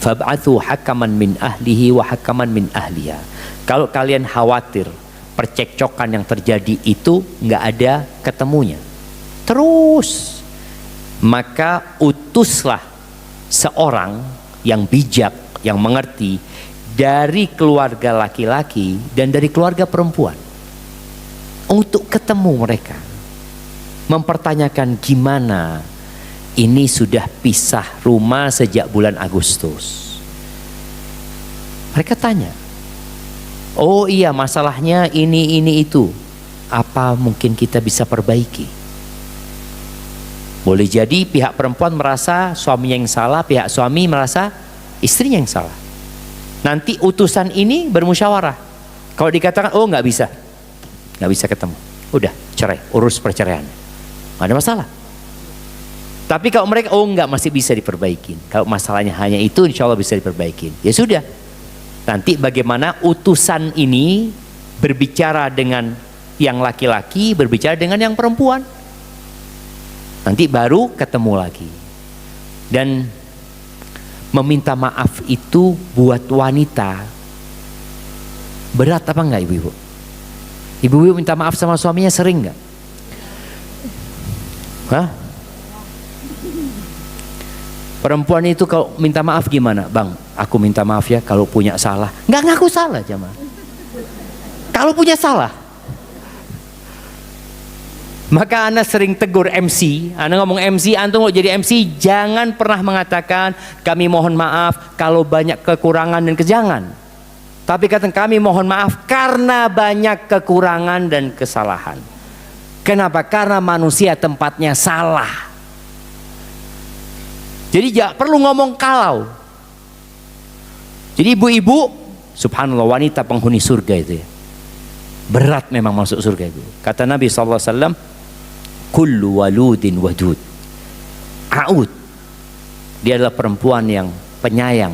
fab'athu hakaman min ahlihi wa hakaman min ahliha." Kalau kalian khawatir percekcokan yang terjadi itu nggak ada ketemunya, terus, maka utuslah seorang yang bijak, yang mengerti dari keluarga laki-laki dan dari keluarga perempuan untuk ketemu mereka, mempertanyakan gimana. Ini sudah pisah rumah sejak bulan Agustus. Mereka tanya, oh iya masalahnya ini itu. Apa mungkin kita bisa perbaiki? Boleh jadi pihak perempuan merasa suaminya yang salah, pihak suami merasa istrinya yang salah. Nanti utusan ini bermusyawarah. Kalau dikatakan, oh nggak bisa ketemu, udah cerai, urus perceraian, nggak ada masalah. Tapi kalau mereka, oh nggak, masih bisa diperbaikin. Kalau masalahnya hanya itu, insya Allah bisa diperbaikin. Ya sudah. Nanti bagaimana utusan ini berbicara dengan yang laki-laki, berbicara dengan yang perempuan. Nanti baru ketemu lagi. Dan meminta maaf itu buat wanita berat apa enggak ibu-ibu? Ibu-ibu minta maaf sama suaminya sering enggak? Hah? Perempuan itu kalau minta maaf gimana? Bang, aku minta maaf ya kalau punya salah. Enggak ngaku salah jemaah. Kalau punya salah. Maka Anda sering tegur MC, Anda ngomong MC, antum mau jadi MC, jangan pernah mengatakan kami mohon maaf kalau banyak kekurangan dan kejangan. Tapi kata kami mohon maaf karena banyak kekurangan dan kesalahan. Kenapa? Karena manusia tempatnya salah. Jadi jangan perlu ngomong kalau. Jadi ibu-ibu, subhanallah, wanita penghuni surga itu ya. Berat memang masuk surga itu. Kata Nabi SAW, kullu waludin wadud. Aud, dia adalah perempuan yang penyayang,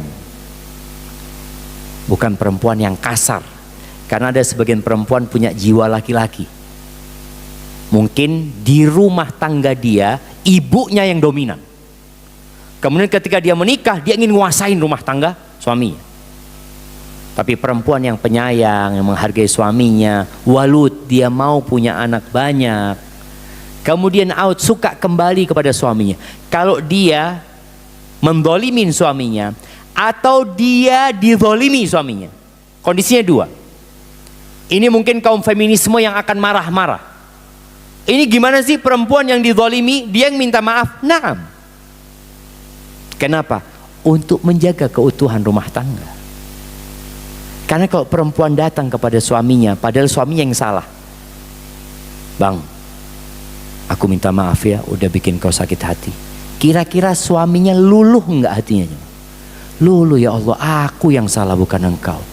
bukan perempuan yang kasar. Karena ada sebagian perempuan punya jiwa laki-laki. Mungkin di rumah tangga dia ibunya yang dominan. Kemudian ketika dia menikah, dia ingin nguasain rumah tangga suaminya. Tapi perempuan yang penyayang, yang menghargai suaminya, walud, dia mau punya anak banyak. Kemudian out, suka kembali kepada suaminya. Kalau dia mendolimin suaminya atau dia didolimi suaminya, kondisinya dua. Ini mungkin kaum feminisme yang akan marah-marah. Ini gimana sih perempuan yang didolimi, dia yang minta maaf? Naam. Kenapa? Untuk menjaga keutuhan rumah tangga. Karena kalau perempuan datang kepada suaminya, padahal suaminya yang salah. Bang, aku minta maaf ya, udah bikin kau sakit hati. Kira-kira suaminya luluh enggak hatinya? Luluh, ya Allah, aku yang salah bukan engkau.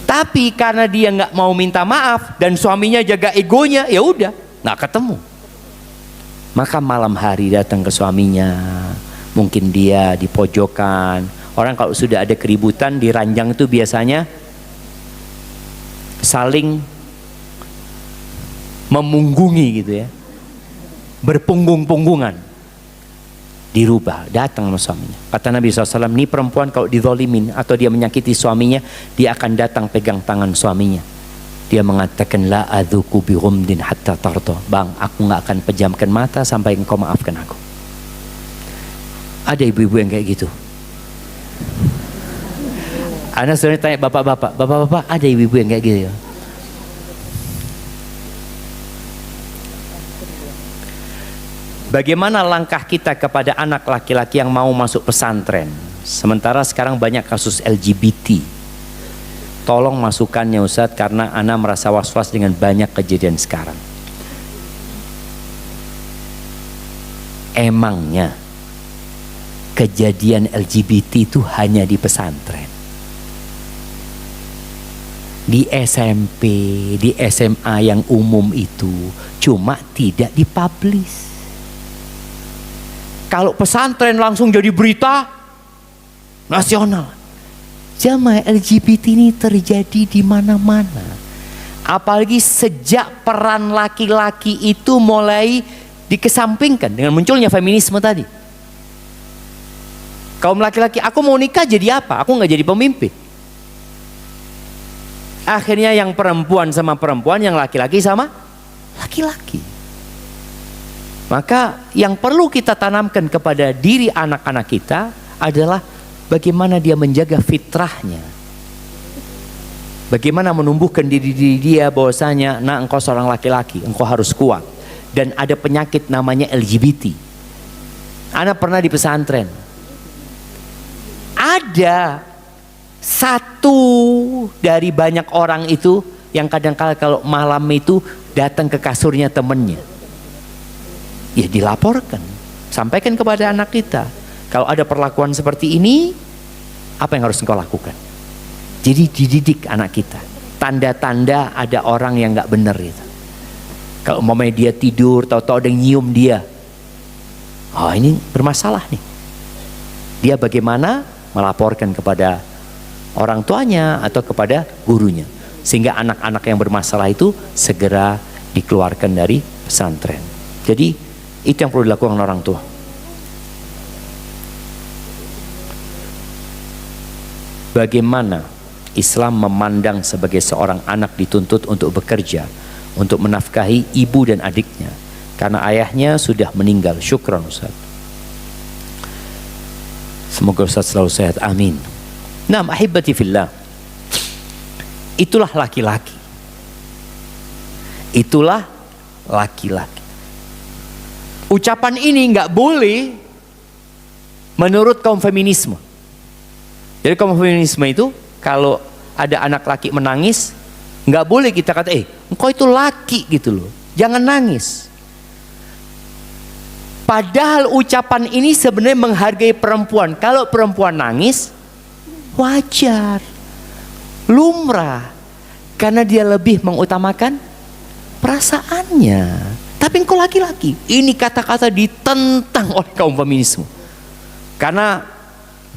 Tapi karena dia nggak mau minta maaf dan suaminya jaga egonya, ya udah, nggak ketemu. Maka malam hari datang ke suaminya, mungkin dia di pojokan. Orang kalau sudah ada keributan di ranjang itu biasanya saling memunggungi gitu ya, berpunggung-punggungan. Dirubah, datang sama suaminya. Kata Nabi SAW, ini perempuan kalau dizolimin atau dia menyakiti suaminya, dia akan datang pegang tangan suaminya. Dia mengatakan, la adzuku bi ghumdin hatta tardo. Bang, aku nggak akan pejamkan mata sampai engkau maafkan aku. Ada ibu-ibu yang kayak gitu. Anak sebenarnya tanya bapak-bapak, ada ibu-ibu yang kayak gitu ya? Bagaimana langkah kita kepada anak laki-laki yang mau masuk pesantren? Sementara sekarang banyak kasus LGBT. Tolong masukannya Ustadz, karena Ana merasa was-was dengan banyak kejadian sekarang. Emangnya kejadian LGBT itu hanya di pesantren? Di SMP, di SMA yang umum itu cuma tidak dipublish. Kalau pesantren langsung jadi berita nasional. Jamaah LGBT ini terjadi di mana-mana. Apalagi sejak peran laki-laki itu mulai dikesampingkan dengan munculnya feminisme tadi. Kaum laki-laki, aku mau nikah jadi apa? Aku nggak jadi pemimpin. Akhirnya yang perempuan sama perempuan, yang laki-laki sama laki-laki. Maka yang perlu kita tanamkan kepada diri anak-anak kita adalah bagaimana dia menjaga fitrahnya. Bagaimana menumbuhkan diri dia bahwasanya, nah engkau seorang laki-laki, engkau harus kuat. Dan ada penyakit namanya LGBT. Anak pernah di pesantren. Ada satu dari banyak orang itu yang kadang-kala kalau malam itu datang ke kasurnya temennya. Ya dilaporkan, sampaikan kepada anak kita. Kalau ada perlakuan seperti ini, apa yang harus engkau lakukan? Jadi dididik anak kita. Tanda-tanda ada orang yang nggak benar itu. Kalau umpamanya dia tidur, tahu-tahu ada yang nyium dia. Oh, ini bermasalah nih. Dia bagaimana melaporkan kepada orang tuanya atau kepada gurunya. Sehingga anak-anak yang bermasalah itu segera dikeluarkan dari pesantren. Jadi itu yang perlu dilakukan orang tua. Bagaimana Islam memandang sebagai seorang anak dituntut untuk bekerja, untuk menafkahi ibu dan adiknya karena ayahnya sudah meninggal. Syukran Ustaz. Semoga Ustaz selalu sehat, amin. Nah, ahibati fillah, itulah laki-laki. Itulah laki-laki. Ucapan ini nggak boleh menurut kaum feminisme. Jadi kaum feminisme itu kalau ada anak laki menangis, nggak boleh kita kata, engkau itu laki gitu loh, jangan nangis. Padahal ucapan ini sebenarnya menghargai perempuan. Kalau perempuan nangis, wajar, lumrah, karena dia lebih mengutamakan perasaannya. Tapi engkau laki-laki, ini kata-kata ditentang oleh kaum feminisme. Karena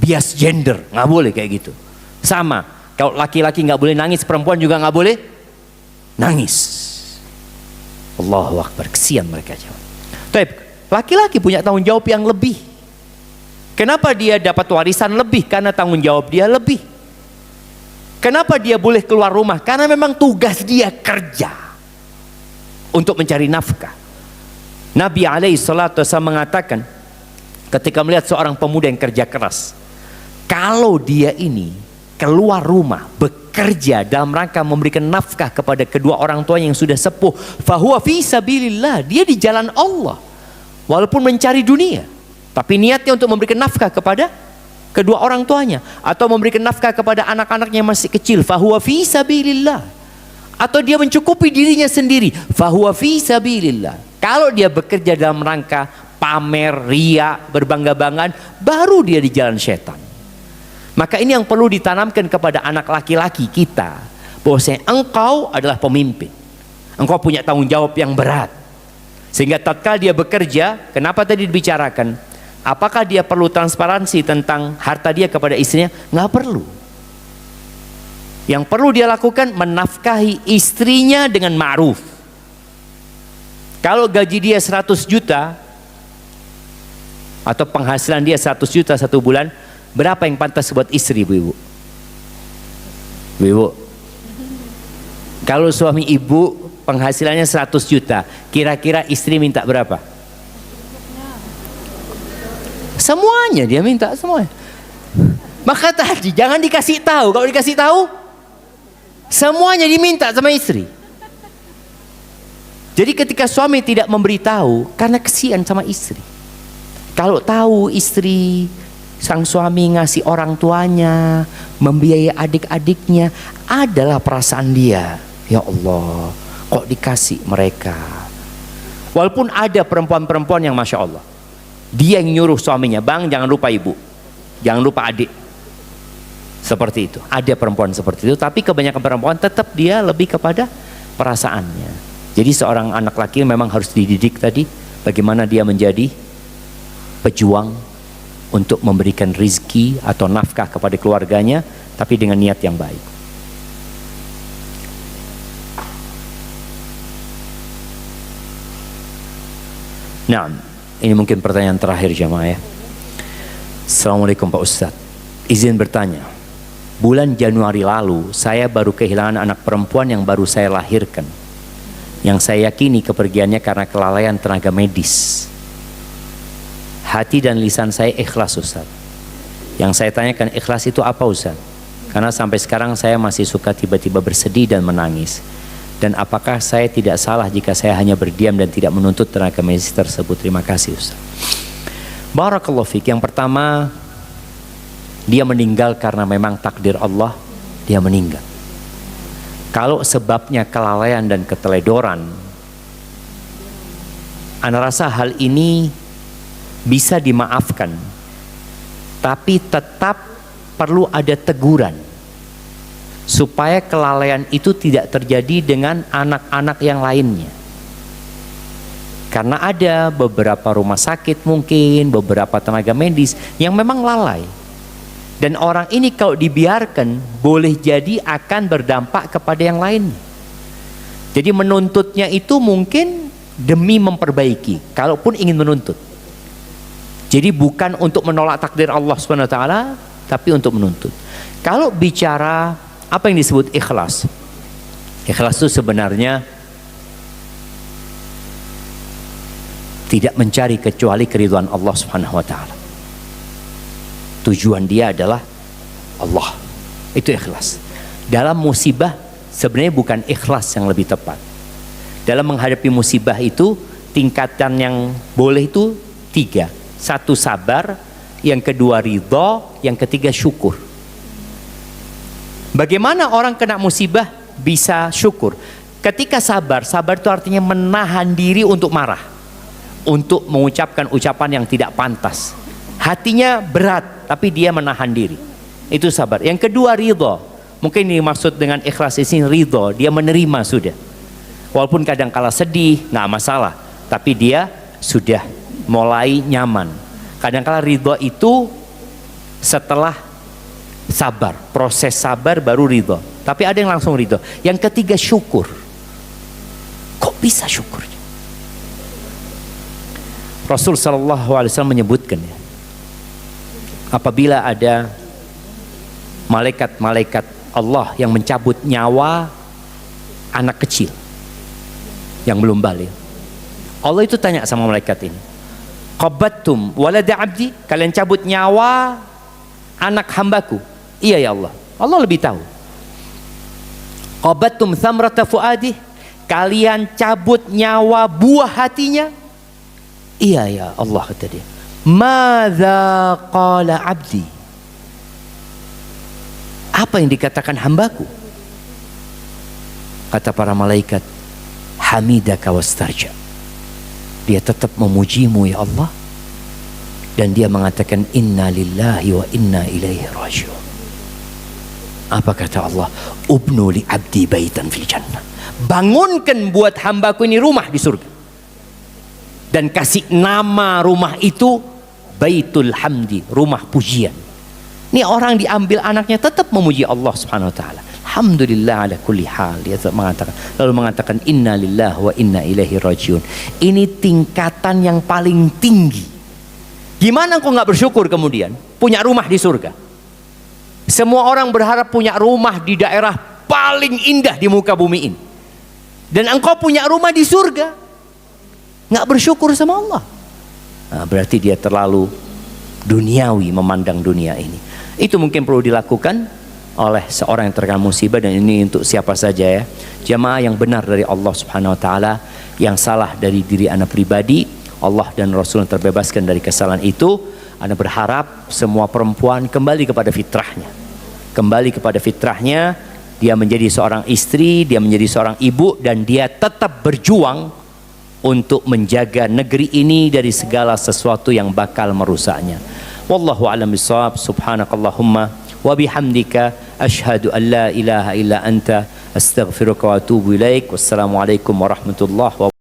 bias gender, nggak boleh kayak gitu. Sama, kalau laki-laki nggak boleh nangis, perempuan juga nggak boleh nangis. Allahu Akbar, kesian mereka jawab. Tapi laki-laki punya tanggung jawab yang lebih. Kenapa dia dapat warisan lebih? Karena tanggung jawab dia lebih. Kenapa dia boleh keluar rumah? Karena memang tugas dia kerja untuk mencari nafkah. Nabi SAW mengatakan ketika melihat seorang pemuda yang kerja keras, kalau dia ini keluar rumah bekerja dalam rangka memberikan nafkah kepada kedua orang tua yang sudah sepuh, fahuwa fi sabilillah, dia di jalan Allah walaupun mencari dunia, tapi niatnya untuk memberikan nafkah kepada kedua orang tuanya atau memberikan nafkah kepada anak-anaknya yang masih kecil, fahuwa fi sabilillah. Atau dia mencukupi dirinya sendiri, fahuwa fi sabilillah. Kalau dia bekerja dalam rangka pamer, ria, berbangga-banggaan, baru dia di jalan setan. Maka ini yang perlu ditanamkan kepada anak laki-laki kita, bahwasanya engkau adalah pemimpin, engkau punya tanggung jawab yang berat. Sehingga tatkala dia bekerja, kenapa tadi dibicarakan, apakah dia perlu transparansi tentang harta dia kepada istrinya? Nggak perlu. Yang perlu dia lakukan menafkahi istrinya dengan ma'ruf. Kalau gaji dia 100 juta atau penghasilan dia 100 juta satu bulan, berapa yang pantas buat istri, ibu-ibu? Ibu, kalau suami ibu penghasilannya 100 juta, kira-kira istri minta berapa? Semuanya dia minta, semuanya. Maka tadi jangan dikasih tahu. Kalau dikasih tahu, semuanya diminta sama istri. Jadi ketika suami tidak memberitahu, karena kesian sama istri. Kalau tahu istri, sang suami ngasih orang tuanya, membiayai adik-adiknya, adalah perasaan dia. Ya Allah, kok dikasih mereka. Walaupun ada perempuan-perempuan yang Masya Allah, dia yang nyuruh suaminya, bang jangan lupa ibu, jangan lupa adik. Seperti itu, ada perempuan seperti itu. Tapi kebanyakan perempuan tetap dia lebih kepada perasaannya. Jadi seorang anak laki memang harus dididik tadi, bagaimana dia menjadi pejuang untuk memberikan rizki atau nafkah kepada keluarganya, tapi dengan niat yang baik. Nah, ini mungkin pertanyaan terakhir jamaah ya. Assalamualaikum Pak Ustadz, izin bertanya. Bulan Januari lalu saya baru kehilangan anak perempuan yang baru saya lahirkan, yang saya yakini kepergiannya karena kelalaian tenaga medis. Hati dan lisan saya ikhlas Ustaz. Yang saya tanyakan, ikhlas itu apa Ustaz? Karena sampai sekarang saya masih suka tiba-tiba bersedih dan menangis. Dan apakah saya tidak salah jika saya hanya berdiam dan tidak menuntut tenaga medis tersebut? Terima kasih Ustaz. Barakallahu fiik. Yang pertama, dia meninggal karena memang takdir Allah, dia meninggal. Kalau sebabnya kelalaian dan keteledoran, ana rasa hal ini bisa dimaafkan, tapi tetap perlu ada teguran. supaya kelalaian itu tidak terjadi dengan anak-anak yang lainnya. Karena ada beberapa rumah sakit mungkin, beberapa tenaga medis yang memang lalai. Dan orang ini kalau dibiarkan boleh jadi akan berdampak kepada yang lainnya. Jadi menuntutnya itu mungkin demi memperbaiki, kalaupun ingin menuntut. Jadi bukan untuk menolak takdir Allah SWT, tapi untuk menuntut. Kalau bicara apa yang disebut ikhlas, ikhlas itu sebenarnya tidak mencari kecuali keridhaan Allah Subhanahu wa taala. Tujuan dia adalah Allah. Itu ikhlas. Dalam musibah sebenarnya bukan ikhlas yang lebih tepat. Dalam menghadapi musibah itu tingkatan yang boleh itu 3. 1 sabar, yang kedua ridha, yang ketiga syukur. Bagaimana orang kena musibah bisa syukur? Ketika sabar, sabar itu artinya menahan diri untuk marah, untuk mengucapkan ucapan yang tidak pantas. Hatinya berat, tapi dia menahan diri. Itu sabar. Yang kedua ridha. Mungkin ini maksud dengan ikhlas di sini ridha, dia menerima sudah. Walaupun kadang kala sedih, nggak masalah, tapi dia sudah mulai nyaman. Kadang kala ridha itu setelah sabar, proses sabar baru ridha. Tapi ada yang langsung ridha. Yang ketiga syukur. Kok bisa syukur? Rasul sallallahu alaihi wasallam menyebutkan ya, apabila ada malaikat-malaikat Allah yang mencabut nyawa anak kecil yang belum balik, Allah itu tanya sama malaikat ini, qabattum walada abdi, kalian cabut nyawa anak hambaku? Iya ya Allah. Allah lebih tahu. Qabattum thamrata fuadi, kalian cabut nyawa buah hatinya? Iya ya Allah, kata dia. Madza qala abdi, apa yang dikatakan hambaku? Kata para malaikat, hamidaka wastarja, dia tetap memujimu ya Allah, dan dia mengatakan inna lillahi wa inna ilaihi rajiun. Apa kata Allah? Ubnu li abdi baitan fil jannah, bangunkan buat hambaku ini rumah di surga, dan kasih nama rumah itu Baitul Hamdi, rumah pujian. Ini orang diambil anaknya tetap memuji Allah Subhanahu wa taala. Alhamdulillah ala kulli hal, dia mengatakan, lalu mengatakan inna lillahi wa inna ilaihi rajiun. Ini tingkatan yang paling tinggi. Gimana kau nggak bersyukur kemudian punya rumah di surga? Semua orang berharap punya rumah di daerah paling indah di muka bumi ini, dan engkau punya rumah di surga, nggak bersyukur sama Allah. Nah, berarti dia terlalu duniawi memandang dunia ini. Itu mungkin perlu dilakukan oleh seorang yang terkena musibah, dan ini untuk siapa saja ya. Jamaah yang benar dari Allah Subhanahu wa taala, yang salah dari diri Anda pribadi, Allah dan Rasul terbebaskan dari kesalahan itu. Anda berharap semua perempuan kembali kepada fitrahnya. Kembali kepada fitrahnya, dia menjadi seorang istri, dia menjadi seorang ibu, dan dia tetap berjuang untuk menjaga negeri ini dari segala sesuatu yang bakal merusaknya. Wallahu a'lam bishawab. Subhanakallahumma wa bihamdika asyhadu an la ilaha illa anta astaghfiruka wa atubu ilaik. Wassalamualaikum warahmatullahi wabarakatuh.